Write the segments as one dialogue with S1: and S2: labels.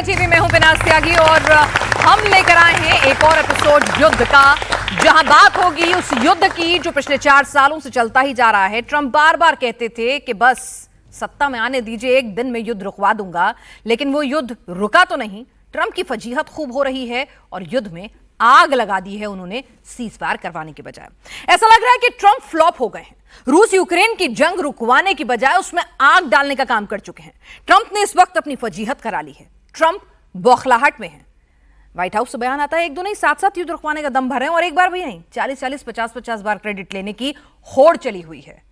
S1: TV में हूं बिनास त्यागी और हम लेकर आए हैं एक और एपिसोड युद्ध का, जहां बात होगी उस युद्ध की जो पिछले 4 सालों से चलता ही जा रहा है। ट्रंप बार बार कहते थे कि बस सत्ता में आने दीजिए, एक दिन में युद्ध रुकवा दूंगा, लेकिन वो युद्ध रुका तो नहीं। ट्रंप की फजीहत खूब हो रही है और युद्ध में आग लगा दी है उन्होंने सीज फायर करवाने के बजाय। ऐसा लग रहा है कि ट्रंप फ्लॉप हो गए हैं। रूस यूक्रेन की जंग रुकवाने की बजाय उसमें आग डालने का काम कर चुके हैं। ट्रंप ने इस वक्त अपनी फजीहत करा ली है। ट्रंप बौखलाहट में है। व्हाइट हाउस से बयान आता है 1-2 नहीं 7-7 युद्ध रुकवाने का दम भर रहे हैं और एक बार भी नहीं, 40-40 50-50 बार क्रेडिट लेने की होड़ चली हुई है।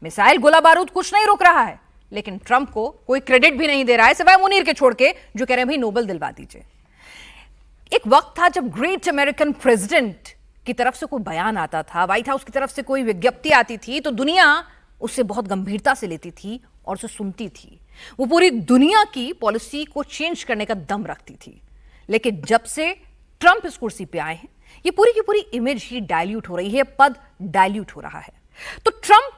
S1: मिसाइल गोला बारूद कुछ नहीं रोक रहा है, लेकिन ट्रंप को कोई क्रेडिट भी नहीं दे रहा है सिवाय मुनीर के छोड़ के, जो कह रहे हैं भाई नोबेल दिलवा दीजिए। एक वक्त था जब ग्रेट अमेरिकन प्रेसिडेंट की तरफ से कोई बयान आता था, व्हाइट हाउस की तरफ से कोई विज्ञप्ति आती थी तो दुनिया उससे बहुत गंभीरता से लेती थी और उसे सुनती थी। वो पूरी दुनिया की पॉलिसी को चेंज करने का दम रखती थी। लेकिन जब से ट्रंप इस कुर्सी पे आए हैं, ये पूरी की पूरी इमेज ही डाइल्यूट हो रही है, पद डाइल्यूट हो रहा है। तो ट्रंप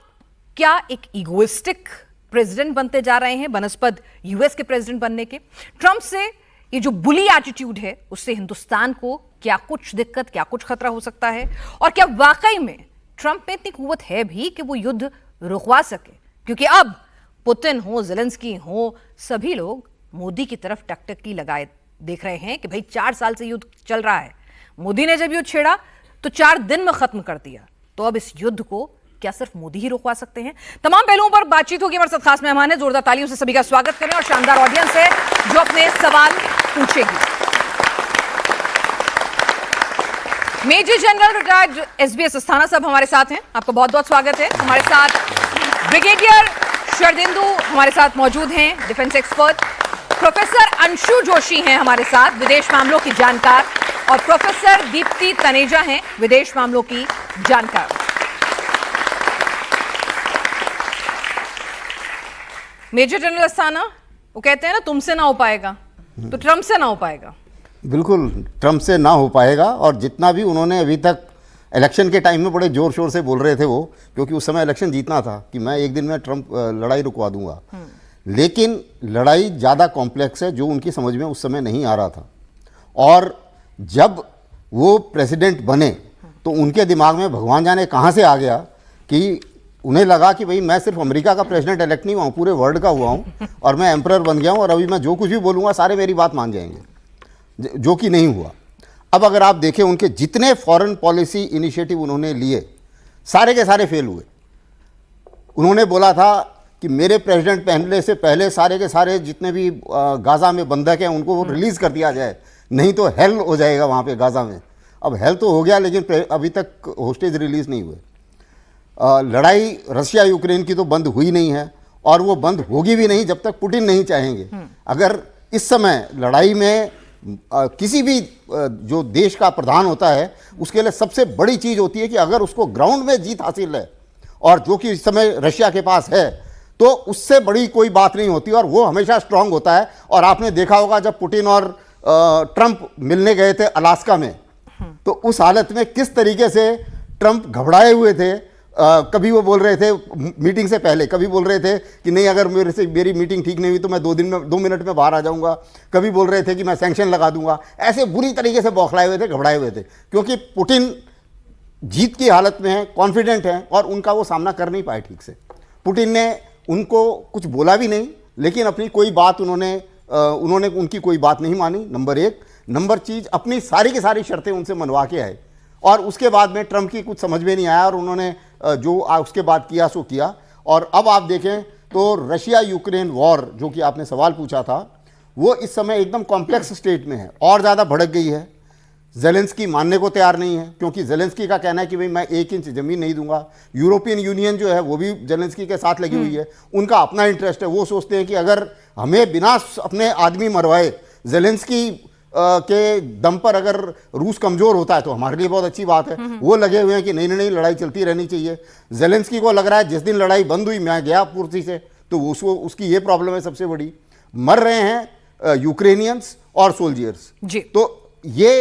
S1: क्या एक इगोइस्टिक प्रेसिडेंट बनते जा रहे हैं बनस्पत यूएस के प्रेसिडेंट बनने के? ट्रंप से ये जो बुली एटीट्यूड है उससे हिंदुस्तान को क्या कुछ दिक्कत, क्या कुछ खतरा हो सकता है? और क्या वाकई में ट्रंप में इतनी कुव्वत है भी कि वो युद्ध रुकवा सके? क्योंकि अब पुतिन हो, ज़ेलेंस्की हो, सभी लोग मोदी की तरफ टकटकी लगाए देख रहे हैं कि भाई 4 साल से युद्ध चल रहा है। मोदी ने जब युद्ध छेड़ा तो 4 दिन में खत्म कर दिया, तो अब इस युद्ध को क्या सिर्फ मोदी ही रुकवा सकते हैं? तमाम पहलुओं पर बातचीत होगी। हमारे साथ खास मेहमान है, जोरदार तालियों से सभी का स्वागत करें और शानदार ऑडियंस है जो अपने सवाल पूछेगी। Major general retired SBS Asthana साहब हमारे साथ हैं, आपका बहुत बहुत स्वागत है। हमारे साथ ब्रिगेडियर शरदिंदु हमारे साथ मौजूद हैं, defence expert. Professor Anshu Joshi हैं हमारे साथ, विदेश मामलों की जानकार, और प्रोफेसर दीप्ति तनेजा हैं, विदेश मामलों की जानकार। मेजर जनरल अस्थाना, वो कहते हैं ना तुमसे ना हो पाएगा, तो ट्रंप से ना हो पाएगा।
S2: बिल्कुल ट्रंप से ना हो पाएगा। और जितना भी उन्होंने अभी तक इलेक्शन के टाइम में बड़े जोर शोर से बोल रहे थे वो, क्योंकि उस समय इलेक्शन जीतना था कि मैं एक दिन में ट्रंप लड़ाई रुकवा दूंगा, लेकिन लड़ाई ज़्यादा कॉम्प्लेक्स है जो उनकी समझ में उस समय नहीं आ रहा था। और जब वो प्रेसिडेंट बने तो उनके दिमाग में भगवान जाने कहाँ से आ गया कि उन्हें लगा कि भाई मैं सिर्फ अमेरिका का प्रेसिडेंट इलेक्ट नहीं हुआ हूँ, पूरे वर्ल्ड का हुआ हूँ और मैं एम्परर बन गया हूँ और अभी मैं जो कुछ भी बोलूँगा सारे मेरी बात मान जाएंगे, जो कि नहीं हुआ। अब अगर आप देखें उनके जितने फॉरेन पॉलिसी इनिशिएटिव उन्होंने लिए सारे के सारे फेल हुए। उन्होंने बोला था कि मेरे प्रेसिडेंट पहले से पहले सारे के सारे जितने भी गाज़ा में बंधक हैं उनको रिलीज़ कर दिया जाए, नहीं तो हेल हो जाएगा वहाँ पे गाज़ा में। अब हेल तो हो गया, लेकिन अभी तक होस्टेज रिलीज़ नहीं हुए। लड़ाई रशिया यूक्रेन की तो बंद हुई नहीं है और वो बंद होगी भी नहीं जब तक पुतिन नहीं चाहेंगे। अगर इस समय लड़ाई में किसी भी जो देश का प्रधान होता है उसके लिए सबसे बड़ी चीज़ होती है कि अगर उसको ग्राउंड में जीत हासिल है, और जो कि इस समय रशिया के पास है, तो उससे बड़ी कोई बात नहीं होती और वो हमेशा स्ट्रांग होता है। और आपने देखा होगा जब पुतिन और ट्रंप मिलने गए थे अलास्का में, तो उस हालत में किस तरीके से ट्रंप घबराए हुए थे। कभी वो बोल रहे थे मीटिंग से पहले, कभी बोल रहे थे कि नहीं अगर मेरी मीटिंग ठीक नहीं हुई तो मैं 2 मिनट में बाहर आ जाऊंगा, कभी बोल रहे थे कि मैं सैंक्शन लगा दूंगा। ऐसे बुरी तरीके से बौखलाए हुए थे, घबराए हुए थे, क्योंकि पुतिन जीत की हालत में है, कॉन्फिडेंट है और उनका वो सामना कर नहीं पाए ठीक से। पुतिन ने उनको कुछ बोला भी नहीं, लेकिन अपनी कोई बात उन्होंने उनकी कोई बात नहीं मानी, नंबर 1। नंबर चीज़, अपनी सारी की सारी शर्तें उनसे मनवा के आए और उसके बाद में ट्रंप की कुछ समझ में नहीं आया और उन्होंने जो उसके बाद किया सो किया। और अब आप देखें तो रशिया यूक्रेन वॉर जो कि आपने सवाल पूछा था, वो इस समय एकदम कॉम्प्लेक्स स्टेट में है और ज़्यादा भड़क गई है। ज़ेलेंस्की मानने को तैयार नहीं है, क्योंकि ज़ेलेंस्की का कहना है कि भाई मैं 1 इंच ज़मीन नहीं दूंगा। यूरोपियन यूनियन जो है वो भी ज़ेलेंस्की के साथ लगी हुई है, उनका अपना इंटरेस्ट है। वो सोचते हैं कि अगर हमें बिना अपने आदमी मरवाए ज़ेलेंस्की के दम पर अगर रूस कमज़ोर होता है तो हमारे लिए बहुत अच्छी बात है। वो लगे हुए हैं कि नहीं लड़ाई चलती रहनी चाहिए। ज़ेलेंस्की को लग रहा है जिस दिन लड़ाई बंद हुई मैं गया पूर्ति से, तो उसकी ये प्रॉब्लम है सबसे बड़ी। मर रहे हैं यूक्रेनियंस और सोल्जियर्स, तो ये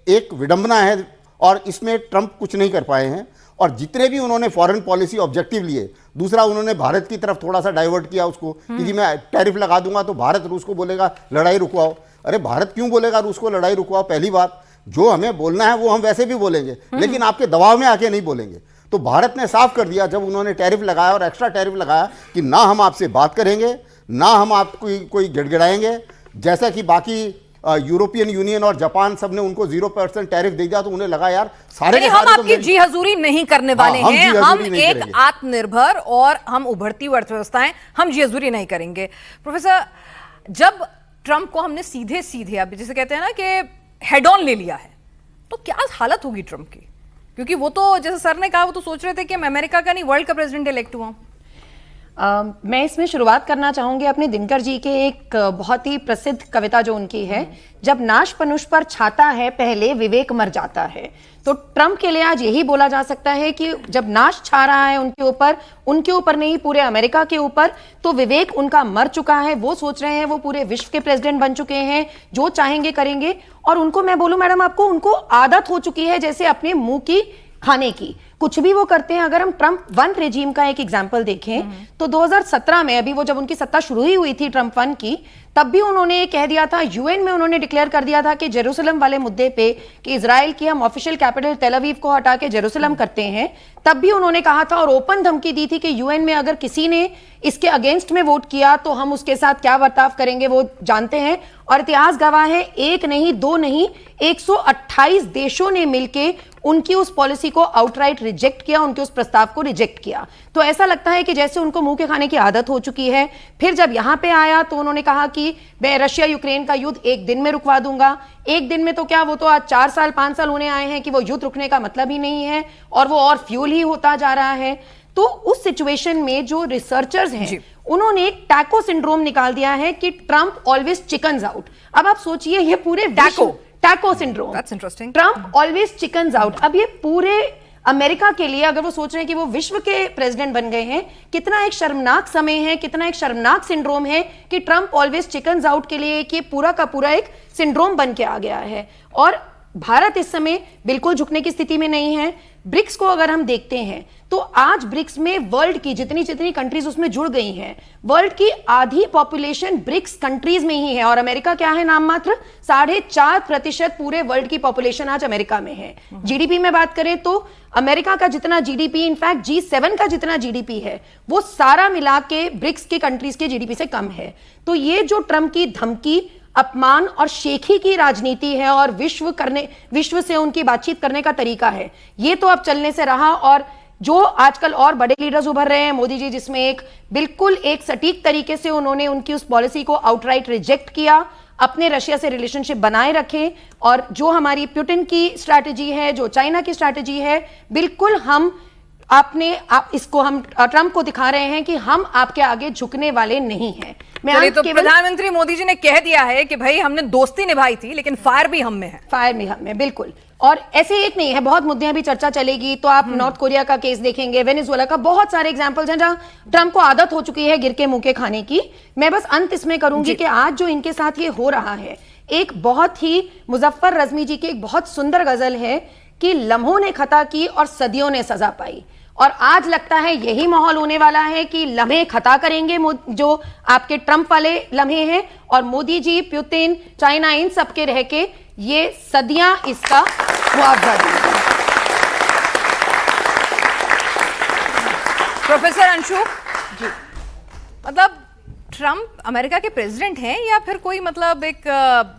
S2: एक विडंबना है और इसमें ट्रंप कुछ नहीं कर पाए हैं। और जितने भी उन्होंने फॉरेन पॉलिसी ऑब्जेक्टिव लिए, दूसरा उन्होंने भारत की तरफ थोड़ा सा डाइवर्ट किया उसको कि जी मैं टैरिफ लगा दूंगा तो भारत रूस को बोलेगा लड़ाई रुकवाओ। अरे भारत क्यों बोलेगा रूस को लड़ाई रुकवाओ? पहली बात, जो हमें बोलना है वो हम वैसे भी बोलेंगे, लेकिन आपके दबाव में आके नहीं बोलेंगे। तो भारत ने साफ कर दिया जब उन्होंने टैरिफ लगाया और एक्स्ट्रा टैरिफ लगाया कि ना हम आपसे बात करेंगे, ना हम आपको कोई गिड़गिड़ाएंगे। जैसा कि बाकी यूरोपियन यूनियन और जापान सब ने उनको 0% टैरिफ दे दिया, तो उन्हें लगा यार सारे के
S1: हम
S2: सारे तो
S1: आपकी जी हजूरी नहीं करने वाले
S2: हाँ,
S1: हैं।
S2: जी
S1: हम
S2: हजूरी नहीं
S1: एक
S2: करेंगे।
S1: आत्मनिर्भर और हम उभरती हुई अर्थव्यवस्था हैं, हम जी हजूरी नहीं करेंगे। प्रोफेसर, जब ट्रंप को हमने सीधे सीधे, अब जैसे कहते हैं ना कि हेड ऑन ले लिया है, तो क्या हालत होगी ट्रंप की? क्योंकि वो तो जैसे सर ने कहा, वो तो सोच रहे थे कि मैं अमेरिका का नहीं वर्ल्ड का प्रेसिडेंट इलेक्ट हुआ हूं।
S3: मैं इसमें शुरुआत करना चाहूंगी अपने दिनकर जी के एक बहुत ही प्रसिद्ध कविता जो उनकी है, जब नाश पनुष पर छाता है पहले विवेक मर जाता है। तो ट्रंप के लिए आज यही बोला जा सकता है कि जब नाश छा रहा है उनके ऊपर नहीं पूरे अमेरिका के ऊपर, तो विवेक उनका मर चुका है। वो सोच रहे हैं वो पूरे विश्व के प्रेसिडेंट बन चुके हैं, जो चाहेंगे करेंगे। और उनको मैं बोलूं मैडम आपको, उनको आदत हो चुकी है जैसे अपने मुंह की खाने की, कुछ भी वो करते हैं। अगर हम ट्रंप 1 रेजीम का एक एग्जाम्पल देखें तो 2017 में, अभी वो जब उनकी सत्ता शुरू ही हुई थी ट्रंप 1 की, तब भी उन्होंने कह दिया था, यूएन में उन्होंने डिक्लेयर कर दिया था कि जेरूसलम वाले मुद्दे पे कि इजराइल की हम ऑफिशियल कैपिटल तेल अवीव को हटा के जेरूसलम करते हैं, तब भी उन्होंने कहा था और ओपन धमकी दी थी कि यूएन में अगर किसी ने इसके अगेंस्ट में वोट किया तो हम उसके साथ क्या बर्ताव करेंगे वो जानते हैं। और इतिहास गवाह है, 1 नहीं 2 नहीं 128 देशों ने मिलके उनकी उस पॉलिसी को आउटराइट रिजेक्ट किया, उनके उस प्रस्ताव को रिजेक्ट किया। तो ऐसा लगता है कि जैसे उनको मुंह के खाने की आदत हो चुकी है। फिर जब यहां पे आया तो उन्होंने कहा कि मैं रशिया यूक्रेन का युद्ध 1 दिन में रुकवा दूंगा। 1 दिन में तो क्या, वो तो आज 4 साल 5 साल होने आए हैं कि वो युद्ध रुकने का मतलब ही नहीं है और वो और फ्यूल ही होता जा रहा है। तो उस सिचुएशन में जो रिसर्चर्स हैं उन्होंने एक टैको सिंड्रोम निकाल दिया है कि ट्रंप ऑलवेज चिकन्स आउट। अब आप सोचिए ये पूरे taco syndrome,
S1: that's interesting,
S3: Trump always chickens out. अब ये पूरे अमेरिका के लिए, अगर वो सोच रहे हैं कि वो विश्व के प्रेसिडेंट बन गए हैं, कितना एक शर्मनाक समय है, कितना एक शर्मनाक सिंड्रोम है कि ट्रंप ऑलवेज चिकन्स आउट के लिए कि पूरा का पूरा एक सिंड्रोम बन के आ गया है। और भारत इस समय बिल्कुल झुकने की स्थिति में नहीं है। ब्रिक्स को अगर हम देखते हैं तो आज ब्रिक्स में वर्ल्ड की जितनी कंट्रीज उसमें जुड़ गई हैं, वर्ल्ड की आधी पॉपुलेशन ब्रिक्स कंट्रीज में ही है। और अमेरिका क्या है, नाम मात्र 4.5% पूरे वर्ल्ड की पॉपुलेशन आज अमेरिका में है। जीडीपी में बात करें तो अमेरिका का जितना जीडीपी, इनफैक्ट G7 का जितना जीडीपी है, वो सारा मिला के ब्रिक्स की कंट्रीज के जीडीपी से कम है। तो ये जो ट्रंप की धमकी, अपमान और शेखी की राजनीति है और विश्व से उनकी बातचीत करने का तरीका है, ये तो अब चलने से रहा। और जो आजकल और बड़े लीडर्स उभर रहे हैं, मोदी जी जिसमें एक बिल्कुल एक सटीक तरीके से उन्होंने उनकी उस पॉलिसी को आउटराइट रिजेक्ट किया, अपने रशिया से रिलेशनशिप बनाए रखे। और जो हमारी पुतिन की स्ट्रैटेजी है, जो चाइना की स्ट्रैटेजी है, बिल्कुल हम इसको हम ट्रंप को दिखा रहे हैं कि हम आपके आगे झुकने वाले नहीं हैं।
S1: तो प्रधानमंत्री मोदी जी ने कह दिया है कि भाई हमने दोस्ती निभाई थी लेकिन फायर भी हम में है।
S3: फायर भी हम में, बिल्कुल। और ऐसे एक नहीं है, बहुत मुद्दे भी चर्चा चलेगी। तो आप नॉर्थ कोरिया का केस देखेंगे, वेनेजुएला का, बहुत सारे एग्जांपल्स हैं जहां ट्रंप को आदत हो चुकी है गिर के मुंह के खाने की। मैं बस अंत इसमें करूंगी कि आज जो इनके साथ ये हो रहा है, एक बहुत ही मुजफ्फर रजमी जी की एक बहुत सुंदर गजल है कि लम्हों ने खता की और सदियों ने सजा पाई। और आज लगता है यही माहौल होने वाला है कि लम्हे खता करेंगे जो आपके ट्रंप वाले लम्हे हैं, और मोदी जी, पुतिन, चाइना, इन सबके रह के ये सदियां इसका मुआवजा देंगे।
S1: प्रोफेसर अंशु जी, मतलब ट्रंप अमेरिका के प्रेसिडेंट हैं या फिर कोई मतलब एक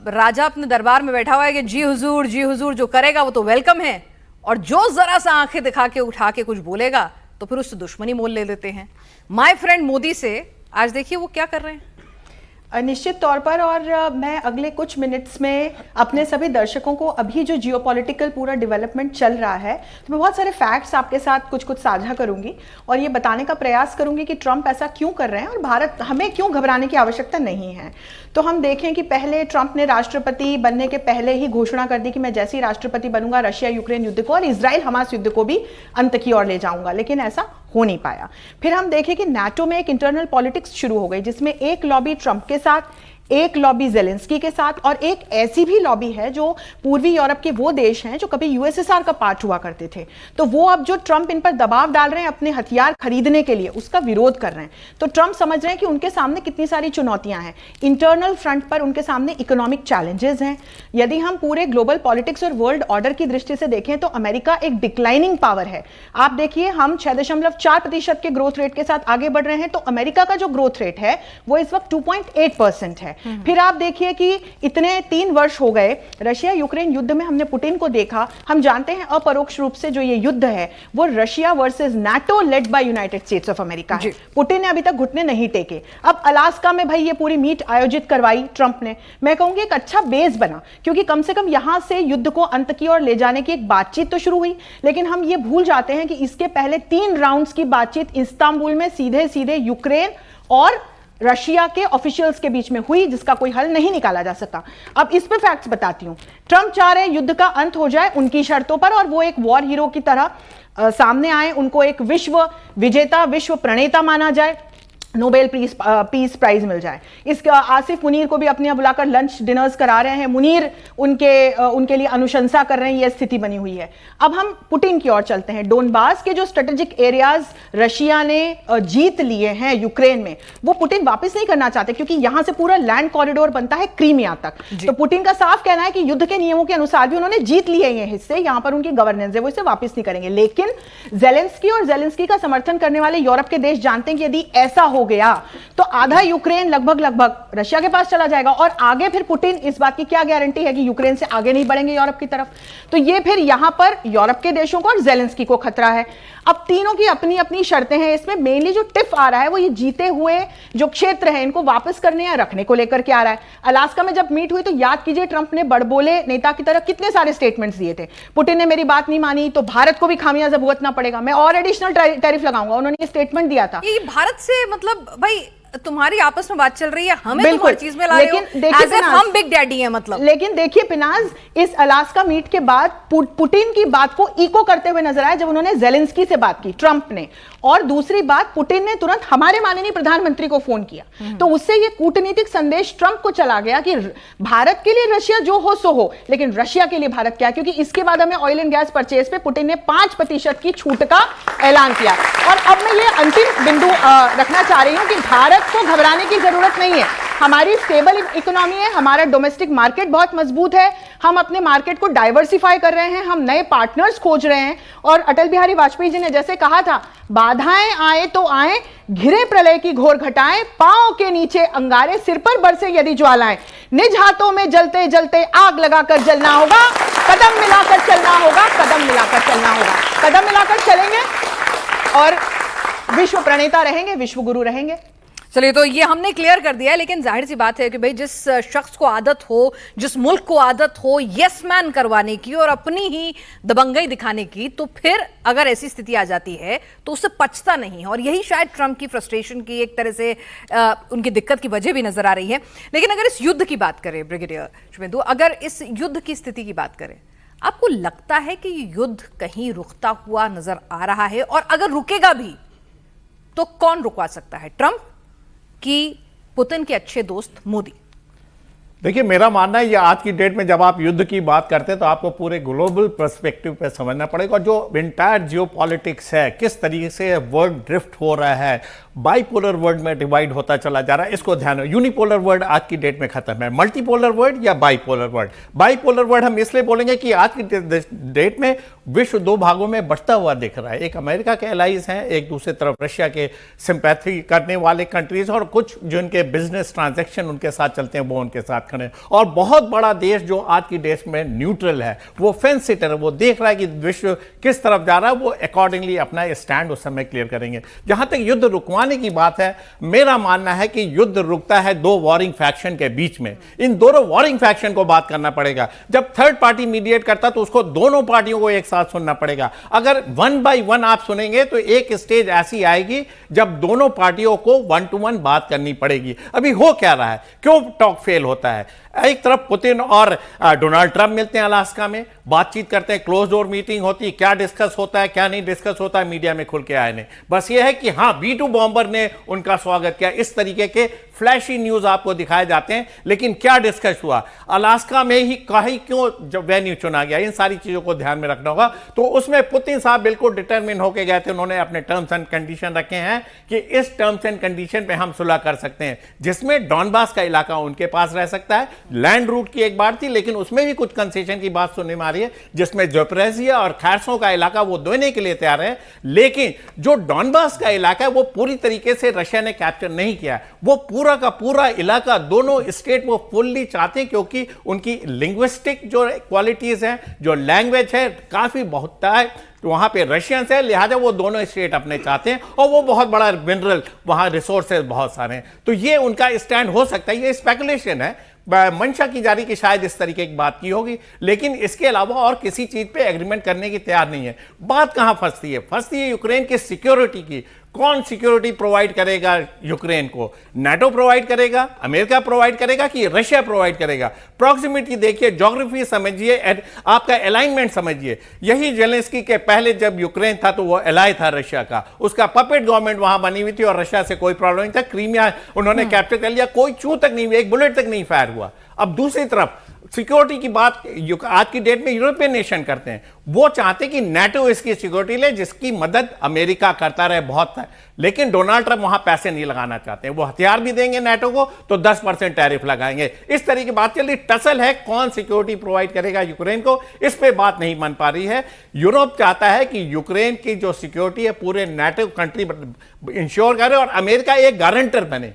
S1: राजा अपने दरबार में बैठा हुआ है कि जी हुजूर जो करेगा वो तो वेलकम है, और जो जरा सा आंखें दिखा के उठा के कुछ बोलेगा तो फिर उससे दुश्मनी मोल ले लेते हैं। माय फ्रेंड मोदी से आज देखिए वो क्या कर रहे हैं।
S4: निश्चित तौर पर, और मैं अगले कुछ मिनट्स में अपने सभी दर्शकों को अभी जो जियोपॉलिटिकल पूरा डेवलपमेंट चल रहा है, तो मैं बहुत सारे फैक्ट्स आपके साथ कुछ साझा करूंगी और ये बताने का प्रयास करूंगी कि ट्रंप ऐसा क्यों कर रहे हैं और भारत, हमें क्यों घबराने की आवश्यकता नहीं है। तो हम देखें कि पहले ट्रंप ने राष्ट्रपति बनने के पहले ही घोषणा कर दी कि मैं जैसे ही राष्ट्रपति बनूंगा रशिया यूक्रेन युद्ध को और इजराइल हमास युद्ध को भी अंत की ओर ले जाऊंगा, लेकिन ऐसा हो नहीं पाया। फिर हम देखें कि नाटो में एक इंटरनल पॉलिटिक्स शुरू हो गई जिसमें एक लॉबी ट्रंप के साथ, एक लॉबी जेलेंस्की के साथ, और एक ऐसी भी लॉबी है जो पूर्वी यूरोप के वो देश हैं जो कभी यूएसएसआर का पार्ट हुआ करते थे। तो वो अब जो ट्रंप इन पर दबाव डाल रहे हैं अपने हथियार खरीदने के लिए, उसका विरोध कर रहे हैं। तो ट्रंप समझ रहे हैं कि उनके सामने कितनी सारी चुनौतियां हैं। इंटरनल फ्रंट पर उनके सामने इकोनॉमिक चैलेंजेस हैं। यदि हम पूरे ग्लोबल पॉलिटिक्स और वर्ल्ड ऑर्डर की दृष्टि से देखें तो अमेरिका एक डिक्लाइनिंग पावर है। आप देखिए, हम 6.4% के ग्रोथ रेट के साथ आगे बढ़ रहे हैं, तो अमेरिका का जो ग्रोथ रेट है वो इस वक्त 2.8% है। फिर आप देखिए कि इतने 3 वर्ष हो गए रशिया यूक्रेन युद्ध में, हमने पुतिन को देखा। हम जानते हैं अपरोक्ष रूप से जो ये युद्ध है वो Russia versus NATO led by United states of America है। पुतिन ने अभी तक घुटने नहीं टेके। अब अलास्का में भाई ये पूरी मीट आयोजित करवाई ट्रंप ने, मैं कहूंगी एक अच्छा बेस बना, क्योंकि कम से कम यहां से युद्ध को अंत की ओर ले जाने की एक बातचीत तो शुरू हुई। लेकिन हम ये भूल जाते हैं कि इसके पहले 3 राउंड्स की बातचीत इस्तांबुल में सीधे सीधे यूक्रेन और रशिया के ऑफिशियल्स के बीच में हुई, जिसका कोई हल नहीं निकाला जा सका। अब इस पे फैक्ट्स बताती हूं। ट्रंप चाह रहे युद्ध का अंत हो जाए उनकी शर्तों पर, और वो एक वॉर हीरो की तरह सामने आए, उनको एक विश्व विजेता, विश्व प्रणेता माना जाए, नोबेल पीस प्राइज मिल जाए। इसका आसिफ मुनीर को भी अपने यहाँ बुलाकर लंच डिनर्स करा रहे हैं। मुनीर उनके लिए अनुशंसा कर रहे हैं। यह स्थिति बनी हुई है। अब हम पुतिन की ओर चलते हैं। डोनबास के जो स्ट्रेटेजिक एरियाज रशिया ने जीत लिए हैं यूक्रेन में, वो पुतिन वापस नहीं करना चाहते, क्योंकि यहां से पूरा लैंड कॉरिडोर बनता है क्रीमिया तक। तो पुतिन का साफ कहना है कि युद्ध के नियमों के अनुसार भी उन्होंने जीत लिए ये हिस्से, यहां पर उनकी गवर्नेंस है, वो इसे वापस नहीं करेंगे। लेकिन जेलेंस्की का समर्थन करने वाले यूरोप के देश जानते हैं कि यदि ऐसा हो गया तो आधा यूक्रेन लगभग रशिया के पास चला जाएगा, और आगे फिर पुतिन, इस बात की क्या गारंटी है कि यूक्रेन से आगे नहीं बढ़ेंगे यूरोप की तरफ। तो ये फिर यहां पर यूरोप के देशों को और जेलेंस्की को खतरा है। अब तीनों की अपनी अपनी शर्तें हैं। इसमें मेनली जो टिफ आ रहा है वो ये जीते हुए जो क्षेत्र है इनको वापस करने या रखने को लेकर के आ रहा है। अलास्का में जब मीट हुई तो याद कीजिए ट्रंप ने बड़बोले नेता की तरह कितने सारे स्टेटमेंट्स दिए थे। पुतिन ने मेरी बात नहीं मानी तो भारत को भी खामियाजा भुगतना पड़ेगा, मैं और एडिशनल टैरिफ लगाऊंगा, उन्होंने ये स्टेटमेंट दिया था।
S1: ये भारत से मतलब भाई तुम्हारी आपस में बात चल रही है, हमें तुम
S4: बिल्कुल।
S1: हर चीज में ला रहे हो,
S4: देखिए
S1: as if हम बिग डैडी हैं मतलब।
S4: लेकिन देखिए पिनाज, इस अलास्का मीट के बाद पुतिन की बात को इको करते हुए नजर आया जब उन्होंने जेलेंस्की से बात की, ट्रंप ने। और दूसरी बात, पुतिन ने तुरंत हमारे माननीय प्रधानमंत्री को फोन किया, तो उससे यह कूटनीतिक संदेश ट्रंप को चला गया कि भारत के लिए रशिया जो हो सो हो, लेकिन रशिया के लिए भारत क्या, क्योंकि इसके बाद हमें ऑयल एंड गैस परचेज पे पुतिन ने 5% की छूट का ऐलान किया। और अब मैं ये अंतिम बिंदु रखना चाह रही हूं कि भारत को घबराने की जरूरत नहीं है। हमारी स्टेबल इकोनॉमी है, हमारा डोमेस्टिक मार्केट बहुत मजबूत है, हम अपने मार्केट को डाइवर्सिफाई कर रहे हैं, हम नए पार्टनर्स खोज रहे हैं। और अटल बिहारी वाजपेयी जी ने जैसे कहा था, बाधाएं आए तो आए, घिरे प्रलय की घोर घटाएं, पांव के नीचे अंगारे, सिर पर बरसे यदि ज्वालाएं, निज हाथों में जलते जलते आग लगाकर जलना होगा, कदम मिलाकर चलना होगा, कदम मिलाकर चलना होगा। कदम मिलाकर चलेंगे और विश्व प्रणेता रहेंगे, विश्व गुरु रहेंगे।
S1: चलिए, तो ये हमने क्लियर कर दिया है। लेकिन जाहिर सी बात है कि भाई जिस शख्स को आदत हो, जिस मुल्क को आदत हो यस मैन करवाने की और अपनी ही दबंगई दिखाने की, तो फिर अगर ऐसी स्थिति आ जाती है तो उससे पचता नहीं। और यही शायद ट्रंप की फ्रस्ट्रेशन की एक तरह से उनकी दिक्कत की वजह भी नजर आ रही है। लेकिन अगर इस युद्ध की बात करें ब्रिगेडियर शुभेंदु, अगर इस युद्ध की स्थिति की बात करें, आपको लगता है कि ये युद्ध कहीं रुकता हुआ नजर आ रहा है? और अगर रुकेगा भी तो कौन रुकवा सकता है, ट्रंप कि पुतिन के अच्छे दोस्त मोदी?
S5: देखिए, मेरा मानना है ये आज की डेट में जब आप युद्ध की बात करते हैं तो आपको पूरे ग्लोबल पर्सपेक्टिव पे समझना पड़ेगा। जो इंटायर जियोपॉलिटिक्स है, किस तरीके से वर्ल्ड ड्रिफ्ट हो रहा है, बाइपोलर वर्ल्ड में डिवाइड होता चला जा रहा है, इसको ध्यान रखो। यूनिपोलर वर्ल्ड आज की डेट में खत्म है। मल्टीपोलर वर्ल्ड या बाइपोलर वर्ल्ड? बाइपोलर वर्ल्ड हम इसलिए बोलेंगे कि आज की डेट में विश्व 2 भागों में बढ़ता हुआ दिख रहा है। एक अमेरिका के एलाइज हैं, एक दूसरी तरफ रशिया के सिंपैथी करने वाले कंट्रीज, और कुछ जो इनके बिजनेस ट्रांजैक्शन उनके साथ चलते हैं वो उनके साथ खड़े। और बहुत बड़ा देश जो आज की देश में न्यूट्रल है, वो फेंस सिटर है, वो देख रहा है कि विश्व किस तरफ जा रहा है, वो अकॉर्डिंगली अपना स्टैंड उस समय क्लियर करेंगे। जहां तक युद्ध रुकवाने की बात है, मेरा मानना है कि युद्ध रुकता है 2 वॉरिंग फैक्शन के बीच में। इन दोनों वॉरिंग फैक्शन को बात करना पड़ेगा। जब थर्ड पार्टी मीडिएट करता तो उसको दोनों पार्टियों को एक साथ सुनना पड़ेगा। अगर 1 बाय 1 आप सुनेंगे तो एक स्टेज ऐसी आएगी जब दोनों पार्टियों को 1 to 1 बात करनी पड़ेगी। अभी हो क्या रहा है, क्यों टॉक फेल होता है? एक तरफ पुतिन और डोनाल्ड ट्रंप मिलते हैं अलास्का में, बातचीत करते हैं, क्लोज डोर मीटिंग होती है, क्या डिस्कस होता है क्या नहीं डिस्कस होता है मीडिया में खुल के आए नहीं। बस ये है कि हाँ, B2 बॉम्बर ने उनका स्वागत किया। इस तरीके के फ्लैशी न्यूज आपको दिखाए जाते हैं, लेकिन क्या डिस्कस हुआ, अलास्का में ही कहीं क्यों जब वेन्यू चुना गया, इन सारी चीजों को ध्यान में रखना होगा। तो उसमें पुतिन साहब बिल्कुल डिटरमिन होके गए थे, उन्होंने अपने टर्म्स एंड कंडीशन रखे हैं कि इस टर्म्स एंड कंडीशन पे हम सुलह कर सकते हैं, जिसमें डॉनबास का इलाका उनके पास रह सकता है। लैंड रूट की एक बात थी, लेकिन उसमें भी कुछ कंसेशन की बात सुनने में आ रही है, जिसमें ज़पोरिज़िया और खैरसों का इलाका वो देने के लिए तैयार है, लेकिन जो डॉनबास का इलाका है वो पूरी तरीके से रशिया ने कैप्चर नहीं किया। वो पूरा का पूरा इलाका दोनों स्टेट वो फुल्ली चाहते हैं, क्योंकि उनकी लिंग्विस्टिक जो क्वालिटीज हैं, जो लैंग्वेज है, काफी बहुतता है, तो वहां पे रशियंस है, लिहाजा वो दोनों स्टेट अपने चाहते हैं, और वो बहुत बड़ा मिनरल वहां रिसोर्सेज बहुत सारे हैं। तो ये उनका स्टैंड हो सकता है, ये स्पेकुलेशन है, मंशा की जारी की शायद इस तरीके की बात की होगी, लेकिन इसके अलावा और किसी चीज पे एग्रीमेंट करने की तैयार नहीं है। बात कहां फंसती है? फंसती है यूक्रेन की सिक्योरिटी की। कौन सिक्योरिटी प्रोवाइड करेगा यूक्रेन को? नाटो प्रोवाइड करेगा, अमेरिका प्रोवाइड करेगा कि रशिया प्रोवाइड करेगा? प्रॉक्सिमिटी देखिए, ज्योग्राफी समझिए, आपका अलाइनमेंट समझिए। यही जेलेंस्की के पहले जब यूक्रेन था तो वो एलाई था रशिया का, उसका पपेट गवर्नमेंट वहां बनी हुई थी और रशिया से कोई प्रॉब्लम नहीं था। क्रीमिया उन्होंने कैप्चर कर लिया, कोई चू तक नहीं हुई, एक बुलेट तक नहीं फायर हुआ। अब दूसरी तरफ सिक्योरिटी की बात आज की डेट में यूरोपियन नेशन करते हैं, वो चाहते कि नाटो इसकी सिक्योरिटी ले, जिसकी मदद अमेरिका करता रहे बहुत है, लेकिन डोनाल्ड ट्रंप वहां पैसे नहीं लगाना चाहते। वो हथियार भी देंगे नाटो को तो 10% टैरिफ लगाएंगे। इस तरह की बात चल रही, टसल है कौन सिक्योरिटी प्रोवाइड करेगा यूक्रेन को, इस पे बात नहीं बन पा रही है। यूरोप चाहता है कि यूक्रेन की जो सिक्योरिटी है पूरे नाटो कंट्री इंश्योर करे और अमेरिका एक गारंटर बने।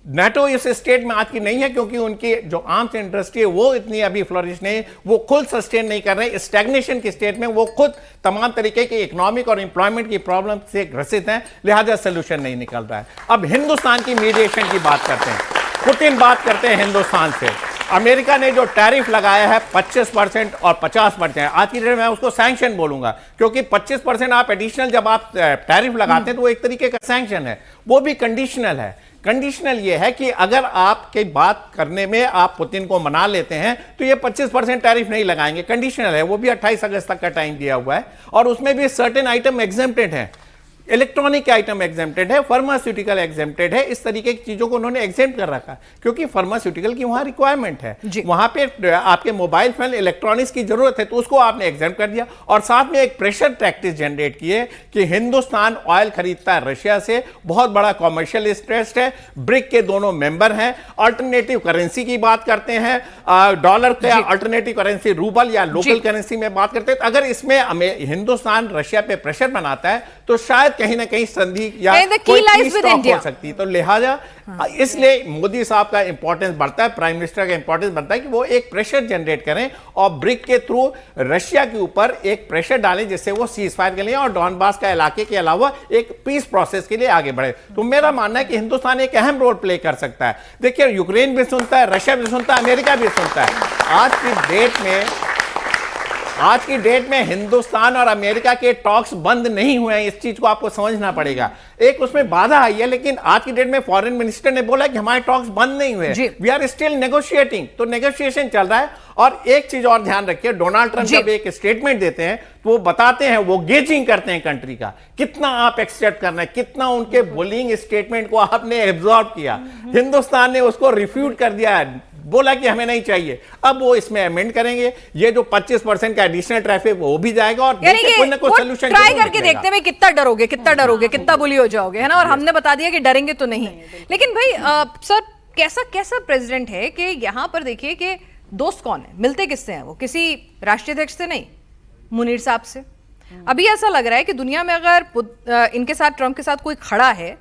S5: नाटो इस स्टेट में आज की नहीं है, क्योंकि उनकी जो आर्म्स इंडस्ट्री है वो इतनी अभी फ्लोरिश नहीं, वो खुद सस्टेन नहीं कर रहे, स्टैग्नेशन की स्टेट में वो खुद तमाम तरीके की इकोनॉमिक और एम्प्लॉयमेंट की प्रॉब्लम से ग्रसित हैं, लिहाजा सोल्यूशन नहीं निकल रहा है। अब हिंदुस्तान की मीडिएशन की बात करते हैं, पुतिन बात करते हैं हिंदुस्तान से। अमेरिका ने जो टैरिफ लगाया है 25% और 50%, आज की डेट में उसको सैंक्शन बोलूंगा, क्योंकि 25% आप एडिशनल जब आप टैरिफ लगाते हैं तो वो एक तरीके का सैंक्शन है, वो भी कंडीशनल है। कंडीशनल ये है कि अगर आपके बात करने में आप पुतिन को मना लेते हैं तो ये 25% टैरिफ नहीं लगाएंगे, कंडीशनल है। वो भी 28 अगस्त तक का टाइम दिया हुआ है, और उसमें भी सर्टेन आइटम एग्जेम्प्टेड है, इलेक्ट्रॉनिक आइटम एग्जेम्प्टेड है, फार्मास्यूटिकल एग्जेम्प्टेड है, इस तरीके की चीजों को उन्होंने एग्जेम्प्ट कर रखा है, क्योंकि फार्मास्यूटिकल की वहां रिक्वायरमेंट है, वहां पे आपके मोबाइल फोन इलेक्ट्रॉनिक्स की जरूरत है, तो उसको आपने एग्जेम्प्ट कर दिया। और साथ में एक प्रेशर टैक्टिस जनरेट की है कि हिंदुस्तान ऑयल खरीदता है रशिया से, बहुत बड़ा कॉमर्शियल इंटरेस्ट है, ब्रिक के दोनों मेंबर हैं, अल्टरनेटिव करेंसी की बात करते हैं, डॉलर का अल्टरनेटिव करेंसी रूबल या लोकल करेंसी में बात करते हैं। अगर इसमें हिंदुस्तान रशिया पे प्रेशर बनाता है तो शायद कहीं ना कहीं संधि या कोई पीस टॉक हो सकती है। तो लिहाजा इसलिए मोदी साहब का इंपॉर्टेंस बढ़ता है, प्राइम मिनिस्टर का इंपॉर्टेंस बढ़ता है कि वो एक प्रेशर जनरेट करें और ब्रिक के थ्रू रशिया के ऊपर एक प्रेशर डालें, जिससे वो सीज फायर के लिए और डॉनबास का इलाके के अलावा एक पीस प्रोसेस के लिए आगे बढ़े। तो मेरा मानना है कि हिंदुस्तान एक अहम रोल प्ले कर सकता है। देखिए, यूक्रेन भी सुनता है, रशिया भी सुनता है, अमेरिका भी सुनता है। आज की डेट में हिंदुस्तान और अमेरिका के टॉक्स बंद नहीं हुए हैं, इस चीज को आपको समझना पड़ेगा। एक उसमें बाधा आई है, लेकिन आज की डेट में फॉरेन मिनिस्टर ने बोला कि हमारे टॉक्स बंद नहीं हुए, वी आर स्टिल नेगोशिएटिंग। तो नेगोशिएशन चल रहा है। और एक चीज और ध्यान रखिए, डोनाल्ड ट्रंप जब एक स्टेटमेंट देते हैं तो वो बताते हैं, वो गेजिंग करते हैं कंट्री का, कितना आप एक्सेप्ट करना है, कितना उनके बुलिंग स्टेटमेंट को आपने एब्जॉर्ब किया। हिंदुस्तान ने उसको रिफ्यूट कर दिया है, बोला कि हमें नहीं चाहिए। अब वो इसमें अमेंड करेंगे, ये जो 25% का एडिशनल ट्रैफिक वो भी जाएगा, और कोई ना कोई सोल्यूशन
S1: ट्राई करके देखते हैं कितना डरोगे, कितना बुली हो जाओगे, है ना। और हमने बता दिया कि डरेंगे तो नहीं। लेकिन भाई सर, कैसा प्रेसिडेंट है कि यहाँ पर देखिए कि दोस्त कौन है, मिलते किससे हैं वो? किसी राष्ट्रीय अध्यक्ष से नहीं, मुनीर साहब से। अभी ऐसा लग रहा है कि दुनिया में अगर इनके साथ, ट्रंप के साथ कोई खड़ा है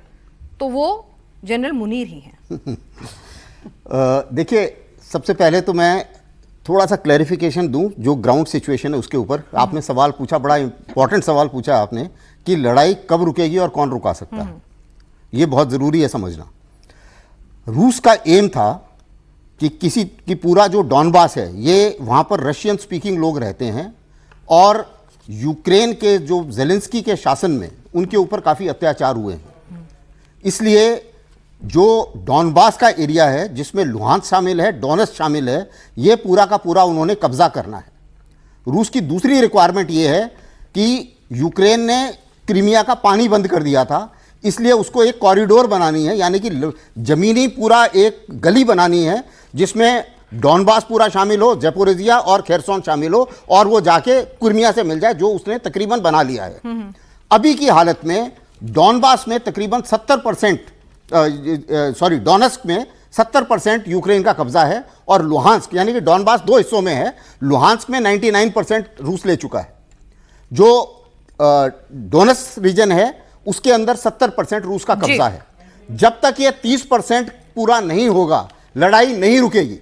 S1: तो वो जनरल मुनीर ही हैं।
S2: देखिए, सबसे पहले तो मैं थोड़ा सा क्लैरिफिकेशन दूं जो ग्राउंड सिचुएशन है उसके ऊपर। आपने सवाल पूछा, बड़ा इंपॉर्टेंट सवाल पूछा आपने कि लड़ाई कब रुकेगी और कौन रुका सकता है। ये बहुत ज़रूरी है समझना। रूस का एम था कि पूरा जो डॉनबास है, ये वहाँ पर रशियन स्पीकिंग लोग रहते हैं, और यूक्रेन के जो जेलेंस्की के शासन में उनके ऊपर काफ़ी अत्याचार हुए हैं। इसलिए जो डॉनबास का एरिया है, जिसमें लुहांस्क शामिल है, डोनेट्स्क शामिल है, ये पूरा का पूरा उन्होंने कब्जा करना है। रूस की दूसरी रिक्वायरमेंट ये है कि यूक्रेन ने क्रीमिया का पानी बंद कर दिया था, इसलिए उसको एक कॉरिडोर बनानी है, यानी कि जमीनी पूरा एक गली बनानी है जिसमें डॉनबास पूरा शामिल हो, ज़ैपोरिजिया और खेरसोन शामिल हो, और वो जाके क्रिमिया से मिल जाए, जो उसने तकरीबन बना लिया है। अभी की हालत में डॉनबास में तकरीबन 70%, सॉरी, डोनेस्क में 70% यूक्रेन का कब्जा है, और लुहांस्क, यानी कि डॉनबास दो हिस्सों में है, लुहांस्क में 99% रूस ले चुका है। जो डोनेस्क रीजन है उसके अंदर 70% रूस का कब्जा है। जब तक ये 30% पूरा नहीं होगा, लड़ाई नहीं रुकेगी,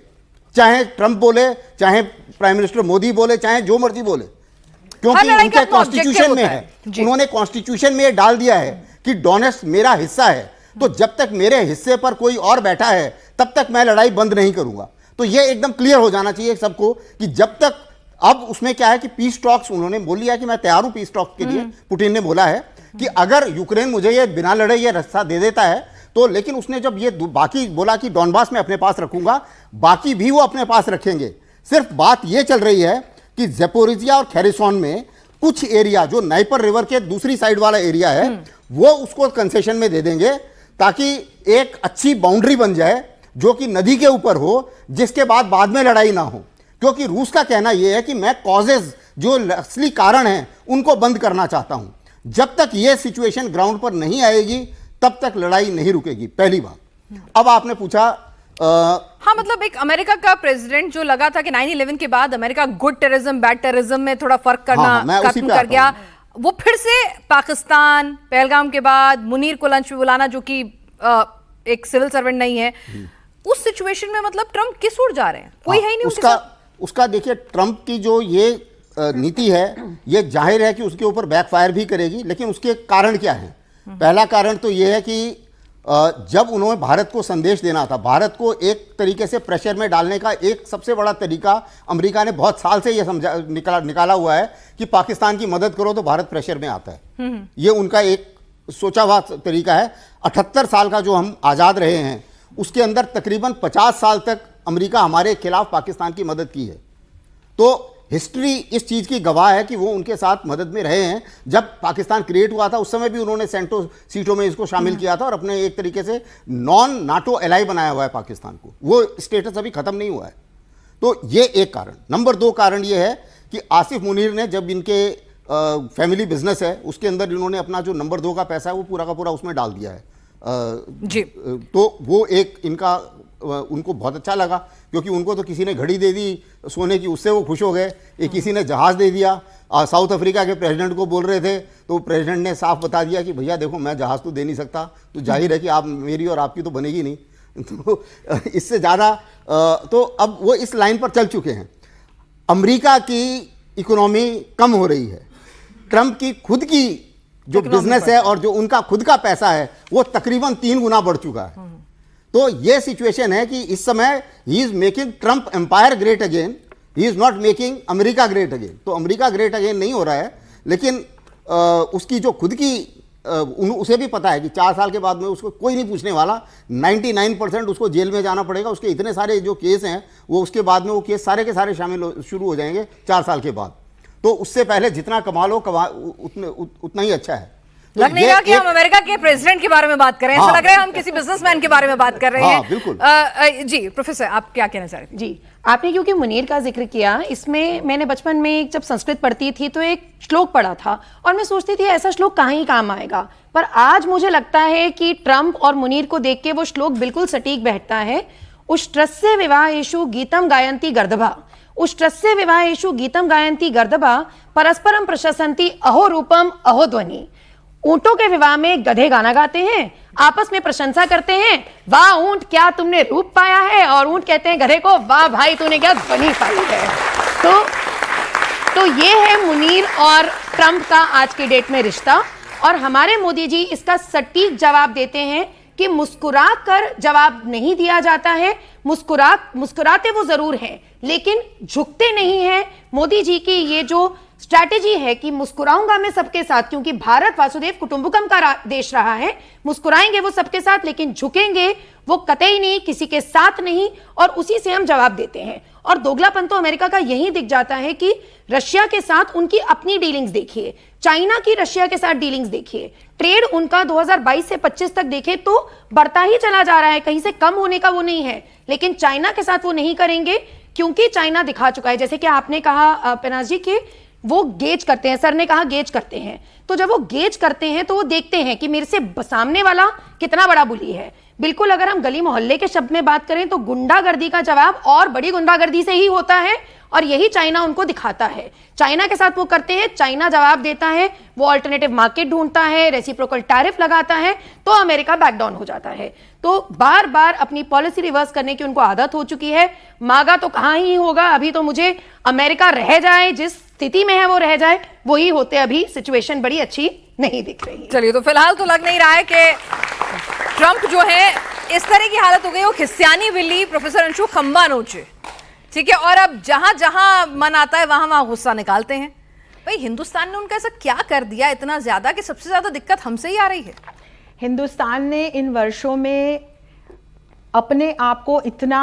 S2: चाहे ट्रंप बोले, चाहे प्राइम मिनिस्टर मोदी बोले, चाहे जो मर्जी बोले, क्योंकि
S1: लड़ाई का
S2: उनके
S1: अपना
S2: कॉन्स्टिट्यूशन
S1: objective
S2: में
S1: होता
S2: है,
S1: है।
S2: उन्होंने कॉन्स्टिट्यूशन में ये डाल दिया है कि डोनेस्क मेरा हिस्सा है, तो जब तक मेरे हिस्से पर कोई और बैठा है तब तक मैं लड़ाई बंद नहीं करूंगा। तो ये एकदम क्लियर हो जाना चाहिए सबको कि जब तक, अब उसमें क्या है कि पीस टॉक्स, उन्होंने बोल लिया कि मैं तैयार हूं पीस टॉक्स के लिए। पुतिन ने बोला है कि अगर यूक्रेन मुझे ये बिना लड़े ये रास्ता दे देता है तो, लेकिन उसने जब ये बाकी बोला कि डॉनबास में अपने पास रखूंगा, बाकी भी वो अपने पास रखेंगे। सिर्फ बात ये चल रही है कि ज़ैपोरिजिया और खेरसोन में कुछ एरिया जो नाइपर रिवर के दूसरी साइड वाला एरिया है वो उसको कंसेशन में दे देंगे, ताकि एक अच्छी बाउंड्री बन जाए जो कि नदी के ऊपर हो, जिसके बाद में लड़ाई ना हो। क्योंकि रूस का कहना यह है कि मैं कॉजेज, जो असली कारण हैं, उनको बंद करना चाहता हूं। जब तक यह सिचुएशन ग्राउंड पर नहीं आएगी तब तक लड़ाई नहीं रुकेगी, पहली बात। अब आपने पूछा
S1: हाँ, मतलब एक अमेरिका का प्रेसिडेंट जो लगा था कि 9/11 के बाद America good terrorism bad terrorism में थोड़ा फर्क करना
S2: मैं उसी
S1: खत्म
S2: पे
S1: कर
S2: आता
S1: गया,
S2: हूं।
S1: वो फिर से पाकिस्तान, पहलगाम के बाद मुनीर को लंच पे बुलाना, जो कि एक सिविल सर्वेंट नहीं है, उस सिचुएशन में मतलब ट्रंप किस ओर जा रहे हैं? कोई है ही नहीं
S2: उसका देखिए, ट्रंप की जो ये नीति है, ये जाहिर है कि उसके ऊपर बैकफायर भी करेगी, लेकिन उसके कारण क्या है? पहला कारण तो ये है कि जब उन्होंने भारत को संदेश देना था, भारत को एक तरीके से प्रेशर में डालने का एक सबसे बड़ा तरीका अमेरिका ने बहुत साल से ये निकाला हुआ है कि पाकिस्तान की मदद करो तो भारत प्रेशर में आता है। ये उनका एक सोचा हुआ तरीका है। 78 साल का जो हम आज़ाद रहे हैं उसके अंदर तकरीबन 50 साल तक अमेरिका हमारे खिलाफ पाकिस्तान की मदद की है। तो हिस्ट्री इस चीज़ की गवाह है कि वो उनके साथ मदद में रहे हैं। जब पाकिस्तान क्रिएट हुआ था उस समय भी उन्होंने सेंटो सीटों में इसको शामिल किया था और अपने एक तरीके से नॉन नाटो एलाई बनाया हुआ है पाकिस्तान को। वो स्टेटस अभी ख़त्म नहीं हुआ है। तो ये एक कारण। नंबर 2 कारण ये है कि आसिफ मुनीर ने, जब इनके फैमिली बिजनेस है उसके अंदर इन्होंने अपना जो नंबर 2 का पैसा है वो पूरा का पूरा उसमें डाल दिया है।
S1: जी।
S2: तो वो एक इनका उनको बहुत अच्छा लगा, क्योंकि उनको तो किसी ने घड़ी दे दी सोने की, उससे वो खुश हो गए। एक किसी ने जहाज़ दे दिया। साउथ अफ्रीका के प्रेसिडेंट को बोल रहे थे तो प्रेसिडेंट ने साफ बता दिया कि भैया देखो, मैं जहाज़ तो दे नहीं सकता, तो जाहिर है कि आप मेरी और आपकी तो बनेगी नहीं। तो इससे ज़्यादा तो अब वो इस लाइन पर चल चुके हैं। अमेरिका की इकोनॉमी कम हो रही है, ट्रंप की खुद की जो बिजनेस है और जो उनका खुद का पैसा है वो तकरीबन 3 गुना बढ़ चुका है। तो ये सिचुएशन है कि इस समय he is making Trump empire great again, he is not making America great again. तो अमेरिका ग्रेट अगेन नहीं हो रहा है, लेकिन उसकी जो खुद की उसे भी पता है कि 4 साल के बाद में उसको कोई नहीं पूछने वाला। 99% उसको जेल में जाना पड़ेगा। उसके इतने सारे जो केस हैं वो उसके बाद में वो केस सारे के सारे शुरू हो जाएंगे 4 साल के बाद। तो उससे पहले जितना कमा लो उतना ही अच्छा है। तो
S1: लग नहीं रहा कि हम अमेरिका के प्रेसिडेंट के बारे में बात कर रहे हैं। ऐसा लग रहा है हम किसी बिजनेसमैन के बारे में बात कर रहे हैं।
S2: बिल्कुल।
S1: जी प्रोफेसर, आप क्या कहना चाह रहे थे?
S3: जी, आपने क्योंकि मुनीर का जिक्र किया, इसमें मैंने बचपन में जब संस्कृत पढ़ती थी तो एक श्लोक पढ़ा था और मैं सोचती थी ऐसा श्लोक कहाँ ही काम आएगा, पर आज मुझे लगता है कि ट्रंप और मुनीर को देख के वो श्लोक बिल्कुल सटीक बैठता है। उष्ट्रस्य विवाहेषु गीतम गायन्ति गर्दभा, उष्ट्रस्य विवाहेषु गीतम गायन्ति गर्दभा, परस्परम प्रशंसन्ति अहो रूपम अहो ध्वनि। ऊंटों के विवाह में गधे गाना गाते हैं, आपस में प्रशंसा करते हैं, वाह ऊंट क्या तुमने रूप पाया है, और ऊंट कहते हैं गधे को, वाह भाई तूने क्या ध्वनि पाई है। तो ये है मुनीर और ट्रंप का आज की डेट में रिश्ता। और हमारे मोदी जी इसका सटीक जवाब देते हैं कि मुस्कुरा कर जवाब नहीं दिया जाता है। मुस्कुराते वो जरूर हैं लेकिन झुकते नहीं हैं। मोदी जी की ये जो स्ट्रैटेजी है कि मुस्कुराऊंगा मैं सबके साथ, क्योंकि भारत वासुदेव कुटुंबकम का देश रहा है। मुस्कुराएंगे वो सबके साथ, लेकिन झुकेंगे वो कतई नहीं, किसी के साथ नहीं, और उसी से हम जवाब देते हैं। और दोगलापन तो अमेरिका का यही दिख जाता है कि रशिया के साथ उनकी अपनी डीलिंग्स देखिए, चाइना की रशिया के साथ डीलिंग्स देखिए, ट्रेड उनका 2022 से 25 तक देखें तो बढ़ता ही चला जा रहा है, कहीं से कम होने का वो नहीं है। लेकिन चाइना के साथ वो नहीं करेंगे, क्योंकि चाइना दिखा चुका है, जैसे कि आपने कहा पिनाज जी, कि वो गेज करते हैं, सर ने कहा गेज करते हैं। तो जब वो गेज करते हैं तो वो देखते हैं कि मेरे से सामने वाला कितना बड़ा बुली है। बिल्कुल, अगर हम गली मोहल्ले के शब्द में बात करें तो गुंडागर्दी का जवाब और बड़ी गुंडागर्दी से ही होता है, और यही चाइना उनको दिखाता है। चाइना के साथ वो करते हैं, चाइना जवाब देता है, वो अल्टरनेटिव मार्केट ढूंढता है, रेसिप्रोकल टैरिफ लगाता है, तो अमेरिका बैकडाउन हो जाता है। तो बार बार अपनी पॉलिसी रिवर्स करने की उनको आदत हो चुकी है। मागा तो कहां ही होगा, अभी तो मुझे अमेरिका रह जाए, जिस स्थिति में है वो रह जाए, वही होते अभी सिचुएशन बड़ी अच्छी नहीं दिख रही है।
S1: चलिए, तो फिलहाल तो लग नहीं रहा है कि ट्रंप जो है इस तरह की हालत हो गई, वो खिस्यानी बिल्ली प्रोफेसर अंशु खंबा नोचे, ठीक है, और अब जहां जहां मन आता है वहां वहां गुस्सा निकालते हैं। भाई, हिंदुस्तान ने उनका ऐसा क्या कर दिया इतना ज्यादा कि सबसे ज्यादा दिक्कत हमसे ही आ रही है?
S4: हिंदुस्तान ने इन वर्षों में अपने आप को इतना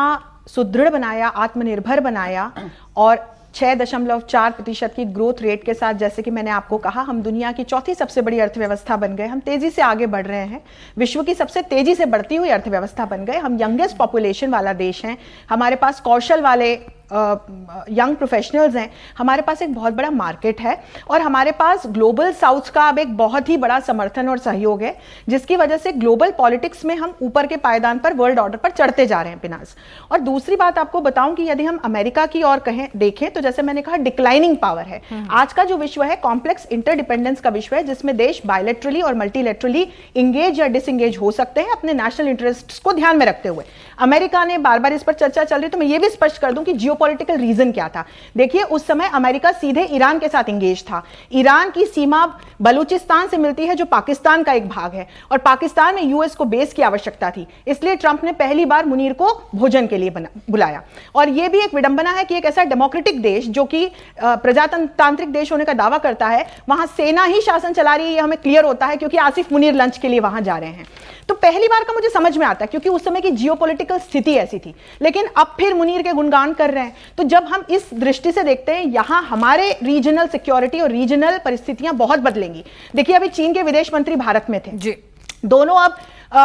S4: सुदृढ़ बनाया, आत्मनिर्भर बनाया, और 6.4% की ग्रोथ रेट के साथ, जैसे कि मैंने आपको कहा, हम दुनिया की चौथी सबसे बड़ी अर्थव्यवस्था बन गए। हम तेजी से आगे बढ़ रहे हैं, विश्व की सबसे तेजी से बढ़ती हुई अर्थव्यवस्था बन गए। हम यंगेस्ट पॉपुलेशन वाला देश हैं, हमारे पास कौशल वाले यंग प्रोफेशनल्स हैं, हमारे पास एक बहुत बड़ा मार्केट है, और हमारे पास ग्लोबल साउथ का अब एक बहुत ही बड़ा समर्थन और सहयोग है, जिसकी वजह से ग्लोबल पॉलिटिक्स में हम ऊपर के पायदान पर, वर्ल्ड ऑर्डर पर चढ़ते जा रहे हैं पिनाज। और दूसरी बात आपको बताऊं कि यदि हम अमेरिका की ओर देखें तो जैसे मैंने कहा, डिक्लाइनिंग पावर है। आज का जो विश्व है कॉम्प्लेक्स इंटरडिपेंडेंस का विश्व है, जिसमें देश बायलैटरली और मल्टीलैटरली इंगेज या डिसएंगेज हो सकते हैं अपने नेशनल इंटरेस्ट्स को ध्यान में रखते हुए। अमेरिका ने बार बार इस पर चर्चा चल रही, तो मैं ये भी स्पष्ट कर दूं कि जियोपॉलिटिकल रीजन क्या था। देखिए, उस समय अमेरिका सीधे ईरान के साथ इंगेज था। ईरान की सीमा बलूचिस्तान से मिलती है, जो पाकिस्तान का एक भाग है, और पाकिस्तान में यूएस को बेस की आवश्यकता थी। इसलिए ट्रंप ने पहली बार मुनीर को भोजन के लिए बुलाया। और यह भी एक विडंबना है कि एक ऐसा डेमोक्रेटिक देश जो कि प्रजातांत्रिक देश होने का दावा करता है, वहां सेना ही शासन चला रही है, यह हमें क्लियर होता है, क्योंकि आसिफ मुनीर लंच के लिए वहां जा रहे हैं। तो पहली बार का मुझे समझ में आता है, क्योंकि उस समय की जियोपॉलिटिकल स्थिति ऐसी थी। लेकिन अब फिर मुनीर के गुणगान कर रहे हैं। तो जब हम इस दृष्टि से देखते हैं, यहां हमारे रीजनल सिक्योरिटी और रीजनल परिस्थितियां बहुत बदलेंगी। देखिए, अभी चीन के विदेश मंत्री भारत में थे
S1: जी,
S4: दोनों। अब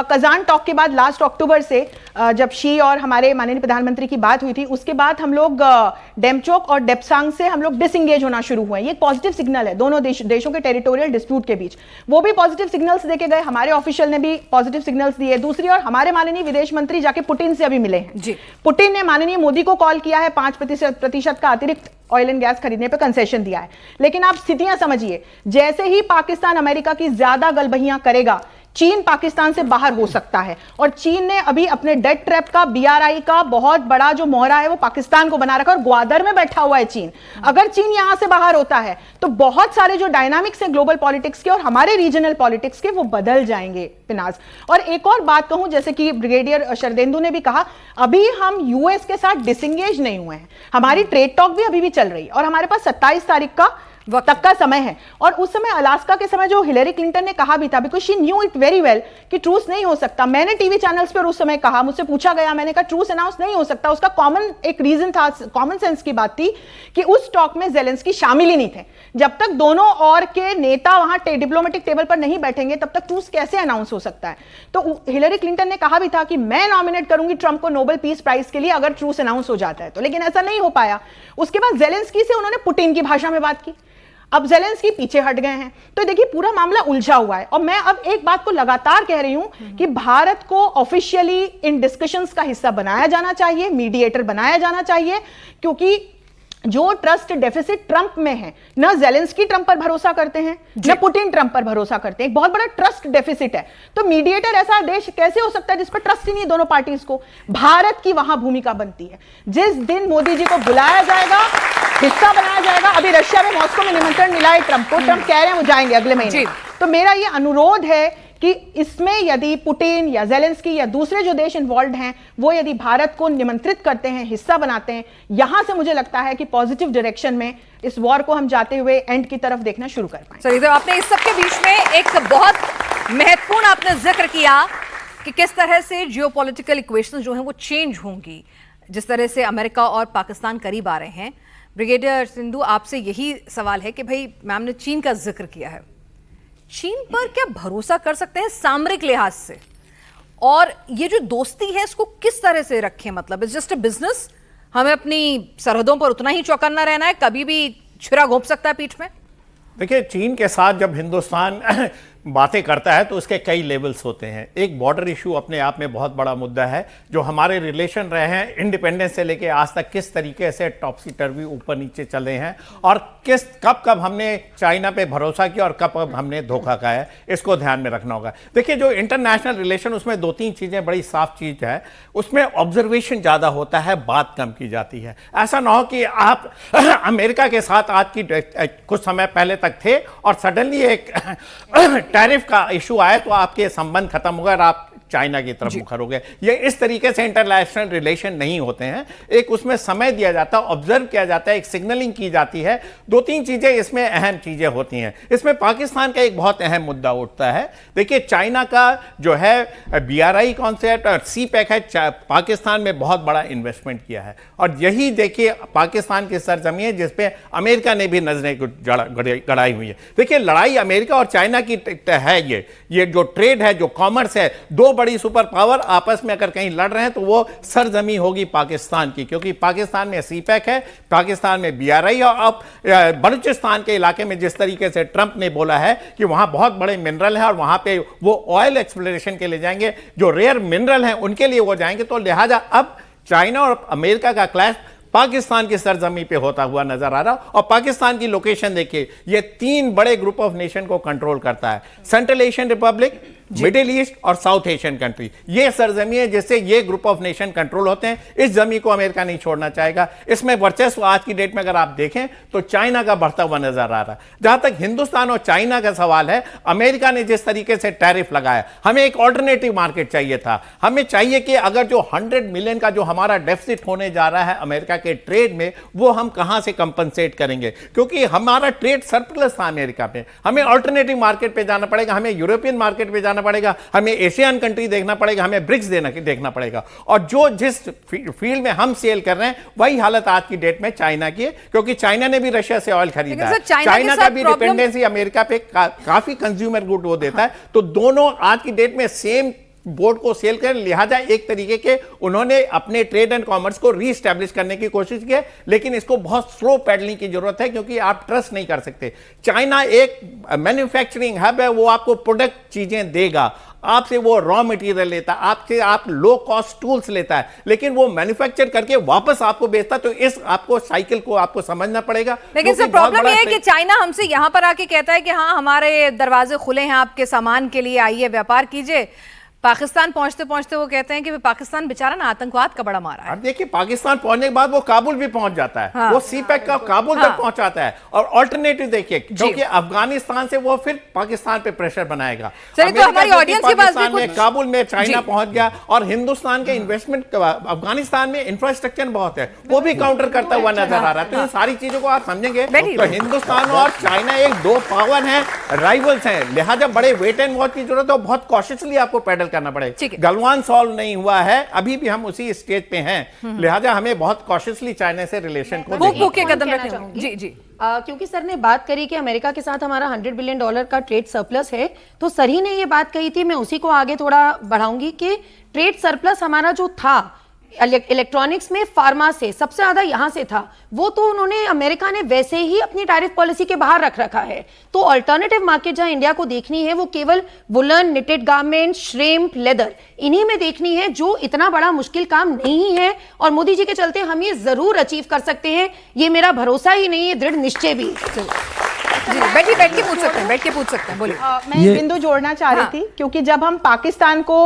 S4: कजान टॉक के बाद लास्ट अक्टूबर से जब शी और हमारे माननीय प्रधानमंत्री की बात हुई थी, उसके बाद हम लोग डेमचोक और डेप्सांग से हम लोग डिसएंगेज होना शुरू हुए। ये पॉजिटिव सिग्नल है दोनों देशों के टेरिटोरियल डिस्प्यूट के बीच। वो भी पॉजिटिव सिग्नल्स देके गए, हमारे ऑफिशियल ने भी पॉजिटिव सिग्नल्स दिए। दूसरी ओर हमारे माननीय विदेश मंत्री जाके पुतिन से अभी मिले हैं। पुतिन ने माननीय मोदी को कॉल किया है, 5% का अतिरिक्त ऑयल एंड गैस खरीदने पर कंसेशन दिया है। लेकिन आप स्थितियां समझिए, जैसे ही पाकिस्तान अमेरिका की ज्यादा गलबहियां करेगा, चीन पाकिस्तान से बाहर हो सकता है। और चीन ने अभी अपने डेट ट्रैप का, BRI का बहुत बड़ा जो मोहरा है वो पाकिस्तान को बना रखा, और ग्वादर में बैठा हुआ है चीन। अगर चीन यहां से बाहर होता है तो बहुत सारे जो डायनामिक्स हैं ग्लोबल पॉलिटिक्स के और हमारे रीजनल पॉलिटिक्स के, वो बदल जाएंगे पिनाज। और एक और बात कहूं, जैसे कि ब्रिगेडियर शरदेंदु ने भी कहा, अभी हम यूएस के साथ डिसएंगेज नहीं हुए हैं, हमारी ट्रेड टॉक भी अभी भी चल रही है, और हमारे पास 27 तारीख का तक का समय है। और उस समय अलास्का के समय जो हिलेरी क्लिंटन ने कहा भी था, because she knew it very well कि ट्रूस नहीं हो सकता। मैंने टीवी चैनल्स पर उस समय कहा, मुझसे पूछा गया, मैंने कहा ट्रूस अनाउंस नहीं हो सकता। उसका कॉमन एक रीजन था, कॉमन सेंस की बात थी कि उस टॉक में ज़ेलेंस्की शामिल ही नहीं थे। जब तक दोनों और के नेता वहां डिप्लोमेटिक टेबल पर नहीं बैठेंगे, तब तक ट्रूस कैसे अनाउंस हो सकता है। तो हिलेरी क्लिंटन ने कहा भी था कि मैं नॉमिनेट करूंगी ट्रंप को नोबेल पीस प्राइज के लिए अगर ट्रूस अनाउंस हो जाता है तो, लेकिन ऐसा नहीं हो पाया। उसके बाद ज़ेलेंस्की से उन्होंने पुतिन की भाषा में बात की, अब ज़ेलेंस्की पीछे हट गए हैं। तो देखिए, पूरा मामला उलझा हुआ है। और मैं अब एक बात को लगातार कह रही हूं कि भारत को ऑफिशियली इन डिस्कशंस का हिस्सा बनाया जाना चाहिए, मीडिएटर बनाया जाना चाहिए, क्योंकि जो ट्रस्ट डेफिसिट ट्रंप में है, न ज़ेलेंस्की ट्रंप पर भरोसा करते हैं, न पुतिन ट्रंप पर भरोसा करते हैं, एक बहुत बड़ा ट्रस्ट डेफिसिट है। तो मीडिएटर ऐसा देश कैसे हो सकता है जिस पर ट्रस्ट ही नहीं है दोनों पार्टीज को? भारत की वहां भूमिका बनती है। जिस दिन मोदी जी को बुलाया जाएगा, हिस्सा बनाया जाएगा, अभी रशिया में मॉस्को में निमंत्रण मिला है ट्रंप को, ट्रंप कह रहे हैं वो जाएंगे अगले महीने। तो मेरा ये अनुरोध है कि इसमें यदि पुतिन या जेलेंस्की या दूसरे जो देश इन्वॉल्व हैं वो यदि भारत को निमंत्रित करते हैं, हिस्सा बनाते हैं, यहां से मुझे लगता है कि पॉजिटिव डायरेक्शन में इस वॉर को हम जाते हुए एंड की तरफ देखना शुरू कर पाएंगे।
S1: चलिए, तो आपने इस सब के बीच में एक बहुत महत्वपूर्ण आपने जिक्र किया कि किस तरह से जियोपॉलिटिकल इक्वेशंस जो हैं वो चेंज होंगी जिस तरह से अमेरिका और पाकिस्तान करीब आ रहे हैं। ब्रिगेडियर सिंधु, आपसे यही सवाल है कि भाई मैम ने चीन का जिक्र किया है, चीन पर क्या भरोसा कर सकते हैं सामरिक लिहाज से? और ये जो दोस्ती है इसको किस तरह से रखें? मतलब इट्स जस्ट अ बिजनेस, हमें अपनी सरहदों पर उतना ही चौकन्ना रहना है, कभी भी छुरा घोंप सकता है पीठ में?
S5: देखिए, चीन के साथ जब हिंदुस्तान बातें करता है तो उसके कई लेवल्स होते हैं। एक बॉर्डर इशू अपने आप में बहुत बड़ा मुद्दा है। जो हमारे रिलेशन रहे हैं इंडिपेंडेंस से लेके आज तक, किस तरीके से टॉपसी टर्वी ऊपर नीचे चले हैं और कब हमने चाइना पे भरोसा किया और कब हमने धोखा खाया, इसको ध्यान में रखना होगा। देखिए, जो इंटरनेशनल रिलेशन उसमें दो तीन चीजें बड़ी साफ चीज है। उसमें ऑब्जर्वेशन ज्यादा होता है, बात कम की जाती है। ऐसा ना हो कि आप अमेरिका के साथ आज की कुछ समय पहले तक थे और सडनली एक टैरिफ का इशू आया तो आपके संबंध खत्म हो गए और आप चाइना की तरफ मुखर हो गए। ये इस तरीके से इंटरनेशनल रिलेशन नहीं होते हैं। एक उसमें समय दिया जाता है, ऑब्जर्व किया जाता है, एक सिग्नलिंग की जाती है। दो तीन चीजें इसमें अहम चीजें होती हैं। इसमें पाकिस्तान का एक बहुत अहम मुद्दा उठता है। देखिए, चाइना का जो है BRI कॉन्सेप्ट और CPEC है, पाकिस्तान में बहुत बड़ा इन्वेस्टमेंट किया है और यही देखिए पाकिस्तान की सरजमी है जिसपे अमेरिका ने भी नजरें गड़ाई हुई है। देखिए, लड़ाई अमेरिका और चाइना की है। ये जो ट्रेड है, जो कॉमर्स है, दो बड़ी सुपर पावर आपस में अगर कहीं लड़ रहे हैं तो वो सरजमी होगी पाकिस्तान की, क्योंकि पाकिस्तान में CPEC है, पाकिस्तान में BRI। और अब बलूचिस्तान के इलाके में जिस तरीके से ट्रंप ने बोला है कि वहां बहुत बड़े मिनरल है और वहां पे वो ऑयल एक्सप्लोरेशन के लिए जाएंगे, जो रेयर मिनरल हैं उनके लिए वो जाएंगे, तो लिहाजा अब चाइना और अमेरिका का क्लैश पाकिस्तान की सरजमी पे होता हुआ नजर आ रहा। और पाकिस्तान की लोकेशन देखिए, ये तीन बड़े ग्रुप ऑफ नेशन को कंट्रोल करता है, central Asian Republic, middle east और साउथ एशियन कंट्री। ये सरजमी है जिससे ये ग्रुप ऑफ नेशन कंट्रोल होते हैं। इस जमी को अमेरिका नहीं छोड़ना चाहेगा। इसमें वर्चस्व आज की डेट में अगर आप देखें तो चाइना का बढ़ता हुआ नजर आ रहा है। जहां तक हिंदुस्तान और चाइना का सवाल है, अमेरिका ने जिस तरीके से टैरिफ लगाया, हमें एक ऑल्टरनेटिव मार्केट चाहिए था। हमें चाहिए कि अगर जो 100 मिलियन का जो हमारा डेफिसिट होने जा रहा है अमेरिका के ट्रेड में, वो हम कहां से कंपनसेट करेंगे, क्योंकि हमारा ट्रेड सरप्लस था अमेरिका पे। हमें ऑल्टरनेटिव मार्केट पे जाना पड़ेगा, हमें यूरोपियन मार्केट पे जाना पड़ेगा, हमें एशियन कंट्री देखना पड़ेगा, हमें ब्रिक्स देखना पड़ेगा। और जो जिस फील्ड में हम सेल कर रहे हैं वही हालत आज की डेट में चाइना की है, क्योंकि चाइना ने भी रशिया से ऑयल खरीदा है। चाइना का भी डिपेंडेंसी अमेरिका पे काफी कंज्यूमर गुड वो देता है। तो दोनों आज की डेट में सेम बोर्ड को सेल कर, लिहाजा एक तरीके के उन्होंने अपने ट्रेड एंड कॉमर्स को रीस्टैब्लिश करने की कोशिश की है, लेकिन इसको बहुत स्लो पैडलिंग की जरूरत है, क्योंकि आप ट्रस्ट नहीं कर सकते। चाइना एक मैन्युफैक्चरिंग हब है, वो आपको प्रोडक्ट चीजें देगा, आपसे वो रॉ मटेरियल लेता है, आपसे आप लो कॉस्ट टूल्स लेता है, लेकिन वो मैन्युफैक्चर करके वापस आपको बेचता। तो इस आपको साइकिल को आपको समझना पड़ेगा।
S1: लेकिन सर, प्रॉब्लम ये है कि चाइना हमसे यहां पर आके कहता है कि हाँ, हमारे दरवाजे खुले हैं आपके सामान के लिए, आइए व्यापार कीजिए। पाकिस्तान पहुंचते पहुंचते वो कहते हैं कि पाकिस्तान बेचारा ना आतंकवाद का बड़ा मारा है।
S5: अब देखिए, पाकिस्तान पहुंचने के बाद वो काबुल भी पहुंच जाता है।
S1: हाँ।
S5: वो CPEC का काबुल तक पहुंचाता है। और ऑल्टरनेटिव देखिए, क्योंकि अफगानिस्तान से वो फिर पाकिस्तान पे प्रेशर बनाएगा।
S1: चलिए, तो हमारी ऑडियंस के पास भी कुछ
S5: काबुल में चाइना पहुंच गया और हिंदुस्तान के इन्वेस्टमेंट, अफगानिस्तान में इंफ्रास्ट्रक्चर बहुत है, वो भी काउंटर करता हुआ नजर आ रहा है। तो इन सारी चीजों को आप समझेंगे तो हिंदुस्तान और चाइना एक दो पावर है, राइवल्स हैं, लिहाजा बड़े वेट एंड वॉच की जरूरत है। बहुत कॉशियसली आपको पैडल करना पड़ेगा। गलवान सॉल्व नहीं हुआ है, अभी भी हम उसी स्टेज पे हैं, लिहाजा हमें बहुत कॉशियसली चाइना से रिलेशन को
S3: कदम रखना चाहूंगी। जी जी, क्योंकि सर ने बात करी कि अमेरिका के साथ हमारा $100 बिलियन का ट्रेड सरप्लस है, तो सर ही ने ये बात कही थी, मैं उसी को आगे थोड़ा बढ़ाऊंगी कि ट्रेड सरप्लस हमारा जो था इलेक्ट्रॉनिक्स में, फार्मा से सबसे ज्यादा यहां से था, वो तो उन्होंने, अमेरिका ने वैसे ही अपनी टैरिफ पॉलिसी के बाहर रख रखा है। तो अल्टरनेटिव मार्केट जहां इंडिया को देखनी है वो केवल woollen, knitted garment, shrimp, leather, इन्हीं में देखनी है, जो इतना बड़ा मुश्किल काम नहीं है। और मोदी जी के चलते हम ये जरूर अचीव कर सकते हैं, ये मेरा भरोसा ही नहीं है, दृढ़ निश्चय भी।
S1: बैठ के पूछ सकते हैं, बोलिए।
S4: मैं एक बिंदु जोड़ना चाह रही थी, क्योंकि जब हम पाकिस्तान को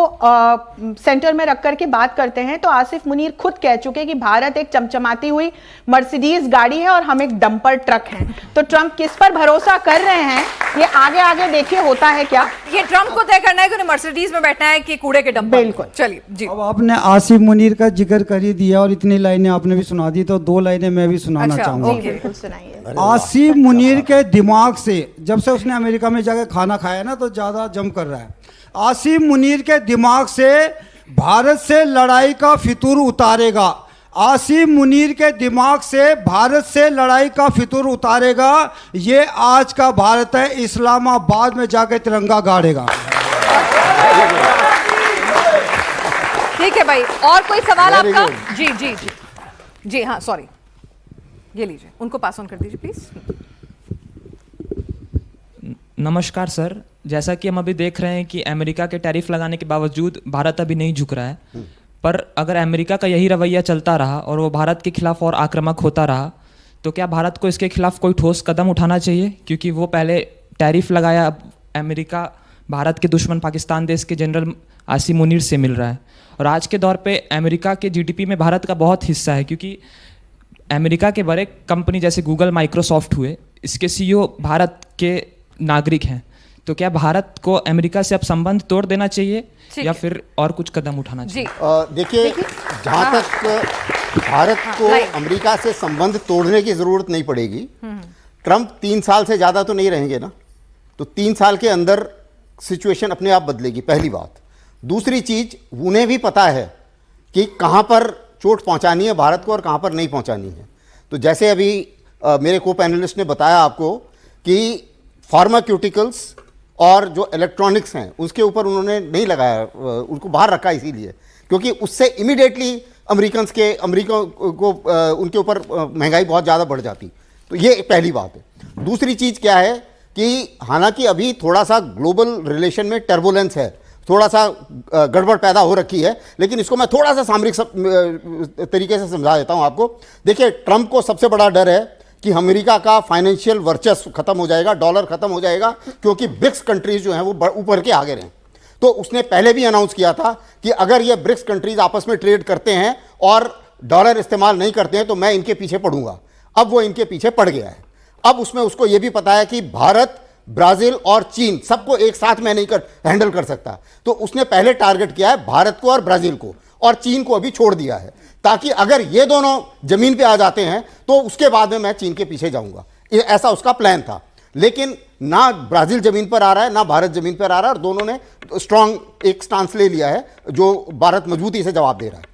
S4: सेंटर में रख करके बात करते हैं तो आसिफ मुनीर खुद कह चुके कि भारत एक चमचमाती हुई मर्सिडीज गाड़ी है और हम एक डंपर ट्रक हैं। तो ट्रंप किस पर भरोसा कर रहे हैं ये आगे आगे देखिए होता है क्या।
S1: ये ट्रम्प को तय करना है कि उन्हें मर्सिडीज में बैठना है कि कूड़े के डब्बे।
S4: बिल्कुल।
S1: चलिए जी।
S6: अब आपने आसिफ मुनीर का जिक्र कर ही दिया और इतनी लाइनें आपने भी सुना दी, तो 2 लाइनें मैं भी सुनाना
S1: अच्छा,
S6: चाहूंगा।
S1: ओके।
S4: बिल्कुल सुनाइए।
S6: आसिफ मुनीर के दिमाग से, जब से उसने अमेरिका में जाकर खाना खाया ना, तो ज़्यादा जम कर रहा है। आसिफ मुनीर के दिमाग से भारत से लड़ाई का फितूर उतारेगा। आसिफ मुनीर के दिमाग से भारत से लड़ाई का फितूर उतारेगा। ये आज का भारत है, इस्लामाबाद में जाकर तिरंगा गाड़ेगा।
S1: ठीक है भाई, और कोई सवाल
S2: Very
S1: आपका?
S2: good.
S1: जी जी जी जी, हाँ सॉरी, ये लीजिए, उनको पास ऑन कर दीजिए प्लीज।
S7: नमस्कार सर, जैसा कि हम अभी देख रहे हैं कि अमेरिका के टैरिफ लगाने के बावजूद भारत अभी नहीं झुक रहा है, पर अगर अमेरिका का यही रवैया चलता रहा और वो भारत के खिलाफ और आक्रामक होता रहा, तो क्या भारत को इसके खिलाफ कोई ठोस कदम उठाना चाहिए? क्योंकि वो पहले टैरिफ लगाया, अब अमेरिका भारत के दुश्मन पाकिस्तान देश के जनरल आसिम मुनीर से मिल रहा है, और आज के दौर पे अमेरिका के जीडीपी में भारत का बहुत हिस्सा है, क्योंकि अमेरिका के बड़े कंपनी जैसे गूगल, माइक्रोसॉफ्ट हुए, इसके सीईओ भारत के नागरिक हैं। तो क्या भारत को अमेरिका से अब संबंध तोड़ देना चाहिए या फिर और कुछ कदम उठाना चाहिए?
S2: देखिए, जहाँ तक भारत को अमेरिका से संबंध तोड़ने की जरूरत नहीं पड़ेगी। ट्रंप 3 साल से ज़्यादा तो नहीं रहेंगे ना, तो 3 साल के अंदर सिचुएशन अपने आप बदलेगी, पहली बात। दूसरी चीज, उन्हें भी पता है कि कहाँ पर चोट पहुँचानी है भारत को और कहाँ पर नहीं पहुँचानी है। तो जैसे अभी मेरे को पैनलिस्ट ने बताया आपको कि फार्माक्यूटिकल्स और जो इलेक्ट्रॉनिक्स हैं उसके ऊपर उन्होंने नहीं लगाया, उनको बाहर रखा इसीलिए क्योंकि उससे इमीडिएटली अमेरिका को उनके ऊपर महंगाई बहुत ज़्यादा बढ़ जाती। तो ये पहली बात है। दूसरी चीज़ क्या है कि हालांकि अभी थोड़ा सा ग्लोबल रिलेशन में टर्बुलेंस है, थोड़ा सा गड़बड़ पैदा हो रखी है, लेकिन इसको मैं थोड़ा सा सामरिक तरीके से समझा देता हूँ आपको। देखिए, ट्रंप को सबसे बड़ा डर है कि अमेरिका का फाइनेंशियल वर्चस्व खत्म हो जाएगा, डॉलर खत्म हो जाएगा, क्योंकि ब्रिक्स कंट्रीज जो हैं वो ऊपर के आगे रहे। तो उसने पहले भी अनाउंस किया था कि अगर ये ब्रिक्स कंट्रीज आपस में ट्रेड करते हैं और डॉलर इस्तेमाल नहीं करते हैं तो मैं इनके पीछे पड़ूंगा। अब वो इनके पीछे पड़ गया है। अब उसमें उसको ये भी पता है कि भारत, ब्राजील और चीन सबको एक साथ में नहीं हैंडल कर सकता, तो उसने पहले टारगेट किया है भारत को और ब्राजील को, और चीन को अभी छोड़ दिया है, ताकि अगर ये दोनों जमीन पे आ जाते हैं तो उसके बाद में मैं चीन के पीछे जाऊंगा। ऐसा उसका प्लान था। लेकिन ना ब्राजील जमीन पर आ रहा है ना भारत जमीन पर आ रहा है, और दोनों ने स्ट्रांग एक स्टांस ले लिया है जो भारत मजबूती से जवाब दे रहा है।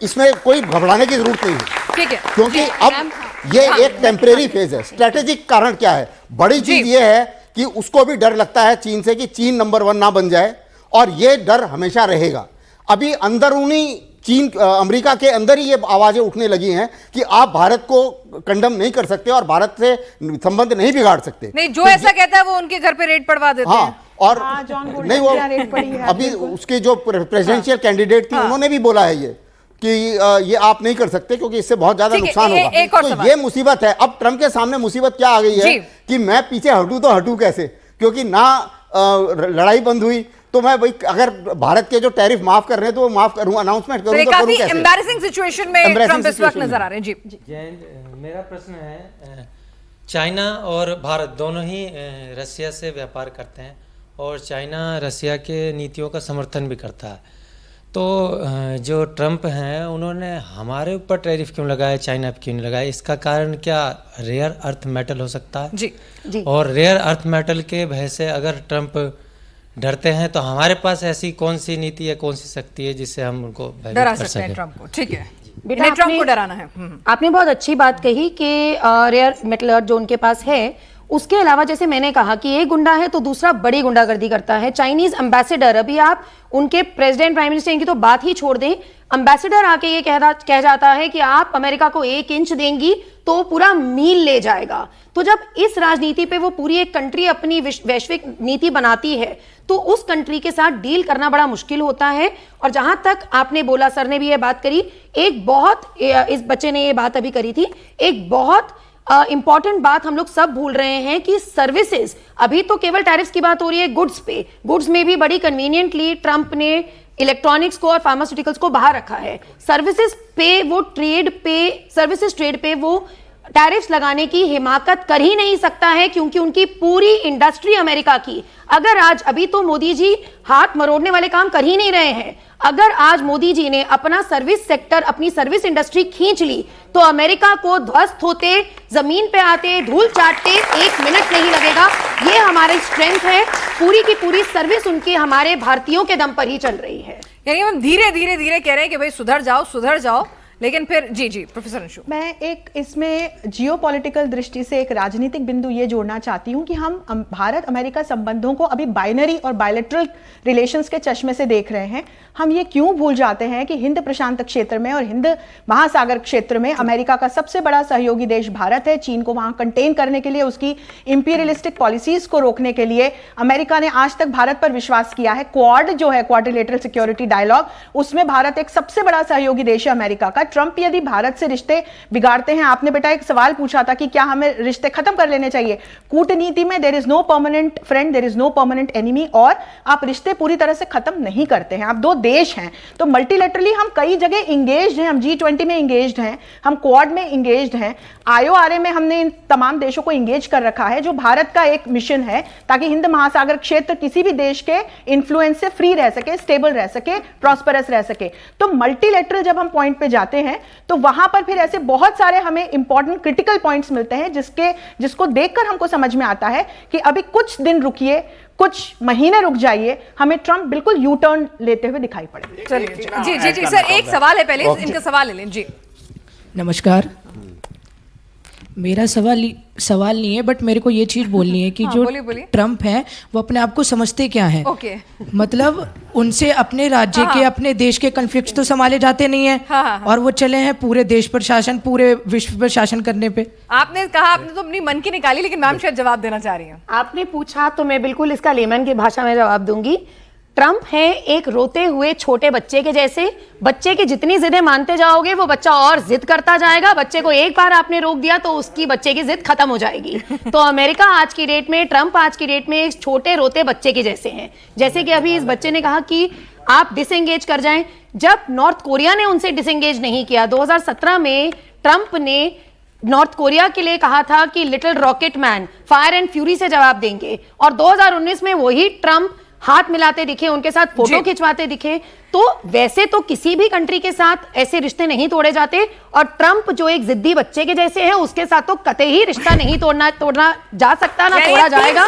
S2: इसमें कोई घबराने की जरूरत नहीं है,
S1: ठीक है,
S2: क्योंकि अब ये एक टेम्परेरी फेज है। स्ट्रेटेजिक कारण क्या है? बड़ी चीज ये है कि उसको भी डर लगता है चीन से कि चीन नंबर 1 ना बन जाए, और ये डर हमेशा रहेगा। अभी अंदरूनी चीन, अमेरिका के अंदर ही ये आवाजें उठने लगी हैं कि आप भारत को कंडम नहीं कर सकते और भारत से संबंध नहीं बिगाड़ सकते।
S1: नहीं, जो ऐसा कहता है वो उनके घर पे रेड पड़वा देते हैं।
S2: और
S4: जॉन बोल्टन
S2: नहीं, वो
S4: की रेड पड़ी है
S2: अभी उसकी जो प्रेसिडेंशियल कैंडिडेट थी उन्होंने भी बोला है ये कि ये आप नहीं कर सकते क्योंकि इससे बहुत ज्यादा नुकसान होगा। तो ये मुसीबत है। अब ट्रंप के सामने मुसीबत क्या आ गई है कि मैं पीछे हटूं तो हटूं कैसे, क्योंकि ना लड़ाई बंद हुई तो मैं भाई अगर भारत के जो टैरिफ माफ कर रहे हैं तो वो माफ करूं, अनाउंसमेंट करूं तो करूं कैसे?
S1: एम्बैरेसिंग सिचुएशन में ट्रंप इस वक्त नजर आ रहे हैं। जी
S8: मेरा प्रश्न है, चाइना और भारत दोनों ही रसिया से व्यापार करते हैं और चाइना रसिया के नीतियों का समर्थन भी करता है। तो जो ट्रंप हैं उन्होंने हमारे ऊपर टैरिफ क्यों लगाया, चाइना पे क्यों नहीं लगाया? इसका कारण क्या रेयर अर्थ मेटल हो सकता है?
S1: जी।
S8: और रेयर अर्थ मेटल के भय से अगर ट्रंप डरते हैं तो हमारे पास ऐसी कौन सी नीति है, कौन सी शक्ति है जिससे हम उनको
S1: डरा सकते हैं ट्रंप को? ठीक है, बेटा ट्रंप को डराना है।
S3: आपने बहुत अच्छी बात कही कि रेयर मेटल जो उनके पास है, उसके अलावा जैसे मैंने कहा कि एक गुंडा है तो दूसरा बड़ी गुंडागर्दी करता है। चाइनीज एम्बेसडर, अभी आप उनके प्रेसिडेंट प्राइम मिनिस्टर इनकी तो बात ही छोड़ दें, एम्बेसडर आके ये कह जाता है कि आप अमेरिका को 1 इंच देंगी तो पूरा मील ले जाएगा। तो जब इस राजनीति पे वो पूरी एक कंट्री अपनी वैश्विक नीति बनाती है तो उस कंट्री के साथ डील करना बड़ा मुश्किल होता है। और जहां तक आपने बोला, सर ने भी ये बात करी, एक बहुत, इस बच्चे ने ये बात अभी करी थी, एक बहुत इंपॉर्टेंट बात हम लोग सब भूल रहे हैं कि सर्विसेज, अभी तो केवल टैरिफ्स की बात हो रही है गुड्स पे, गुड्स में भी बड़ी कन्वीनियंटली ट्रंप ने इलेक्ट्रॉनिक्स को और फार्मास्यूटिकल्स को बाहर रखा है। सर्विसेज पे वो ट्रेड पे, सर्विसेज ट्रेड पे वो टैरिफ्स लगाने की हिमाकत कर ही नहीं सकता है, क्योंकि उनकी पूरी इंडस्ट्री अमेरिका की, अगर आज, अभी तो मोदी जी हाथ मरोड़ने वाले काम कर ही नहीं रहे हैं, अगर आज मोदी जी ने अपना सर्विस सेक्टर, अपनी सर्विस इंडस्ट्री खींच ली तो अमेरिका को ध्वस्त होते, जमीन पे आते, धूल चाटते 1 मिनट नहीं लगेगा। ये हमारी स्ट्रेंथ है, पूरी की पूरी सर्विस उनके, हमारे भारतीयों के दम पर ही चल रही है।
S1: यानी हम धीरे धीरे धीरे कह रहे हैं कि भाई सुधर जाओ, लेकिन फिर जी प्रोफेसर अंशु,
S4: मैं एक इसमें जियोपॉलिटिकल दृष्टि से एक राजनीतिक बिंदु ये जोड़ना चाहती हूँ कि हम भारत अमेरिका संबंधों को अभी बाइनरी और बायलैटरल रिलेशंस के चश्मे से देख रहे हैं। हम ये क्यों भूल जाते हैं कि हिंद प्रशांत क्षेत्र में और हिंद महासागर क्षेत्र में अमेरिका का सबसे बड़ा सहयोगी देश भारत है। चीन को वहां कंटेन करने के लिए, उसकी इंपीरियलिस्टिक पॉलिसीज को रोकने के लिए अमेरिका ने आज तक भारत पर विश्वास किया है। क्वाड जो है, क्वाड्रिलेटरल सिक्योरिटी डायलॉग, उसमें भारत एक सबसे बड़ा सहयोगी देश है अमेरिका का। ट्रंप यदि भारत से रिश्ते बिगाड़ते हैं, आपने बेटा एक सवाल पूछा था कि क्या हमें रिश्ते खत्म कर लेने चाहिए। कूटनीति में there is no permanent friend, there is no permanent enemy, और आप रिश्ते पूरी तरह से खत्म नहीं करते हैं। आप दो देश हैं, तो मल्टीलेटरली हम कई जगह इंगेज्ड हैं, हम G20 में इंगेज्ड हैं, हम क्वाड में इंगेज्ड हैं, IORA में हमने इन तमाम देशों को इंगेज कर रखा है, जो भारत का एक मिशन है ताकि हिंद महासागर क्षेत्र किसी भी देश के इन्फ्लुएंस से फ्री रह सके, स्टेबल रह सके, प्रॉस्परस रह सके। तो मल्टीलेटरल जब हम पॉइंट पे जाते हैं तो वहां पर फिर ऐसे बहुत सारे हमें इंपॉर्टेंट क्रिटिकल पॉइंट्स मिलते हैं जिसको देखकर हमको समझ में आता है कि अभी कुछ दिन रुकिए, कुछ महीने रुक जाइए, हमें ट्रंप बिल्कुल यू टर्न लेते हुए दिखाई पड़े।
S1: चलिए जी सर, एक सवाल है, पहले इनका सवाल ले लें जी।
S9: नमस्कार, मेरा सवाल नहीं है, बट मेरे को ये चीज़ बोलनी है कि जो
S1: बोलिए।
S9: ट्रंप हैं वो अपने आप को समझते क्या हैं?
S1: ओके।
S9: मतलब उनसे अपने राज्य के, अपने देश के कन्फ्लिक्ट तो संभाले जाते नहीं हैं, और वो चले हैं पूरे देश पर शासन, पूरे विश्व पर शासन करने पे।
S1: आपने कहा, आपने तो अपनी मन की निकाली, लेकिन मैम शायद जवाब देना चाह रही हैं।
S3: आपने पूछा तो मैं बिल्कुल इसका लेमन की भाषा में जवाब दूंगी। ट्रंप है एक रोते हुए छोटे बच्चे के जैसे, बच्चे की जितनी जिदें मानते जाओगे वो बच्चा और जिद करता जाएगा। बच्चे को एक बार आपने रोक दिया तो उसकी बच्चे की जिद खत्म हो जाएगी। तो अमेरिका आज की डेट में, ट्रंप आज की डेट में एक छोटे रोते बच्चे के जैसे हैं। जैसे कि अभी इस बच्चे ने कहा कि आप डिसएंगेज कर जाएं, जब नॉर्थ कोरिया ने उनसे डिसएंगेज नहीं किया। 2017 में ट्रंप ने नॉर्थ कोरिया के लिए कहा था कि little rocket man fire and fury से जवाब देंगे, और 2019 में वही ट्रंप हाथ मिलाते दिखे, उनके साथ फोटो खिंचवाते दिखे। तो वैसे तो किसी भी कंट्री के साथ ऐसे रिश्ते नहीं तोड़े जाते, और ट्रंप जो एक जिद्दी बच्चे के जैसे है, उसके साथ तो कतई ही रिश्ता नहीं तोड़ना जा सकता, ना तोड़ा जाएगा।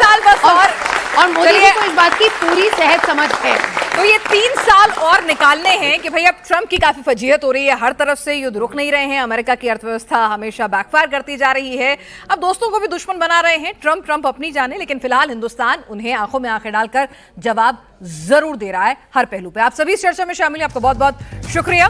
S3: और मोदी जी को इस बात की पूरी सहज समझ है।
S1: तो ये 3 साल और निकालने हैं कि भाई अब ट्रंप की काफी फजीहत हो रही है, हर तरफ से युद्ध रुक नहीं रहे हैं, अमेरिका की अर्थव्यवस्था हमेशा बैकफायर करती जा रही है, अब दोस्तों को भी दुश्मन बना रहे हैं। ट्रंप अपनी जाने, लेकिन फिलहाल हिंदुस्तान उन्हें आंखों में आंखें डालकर जवाब जरूर दे रहा है हर पहलू पे। आप सभी इस चर्चा में शामिल हैं, आपका बहुत बहुत शुक्रिया।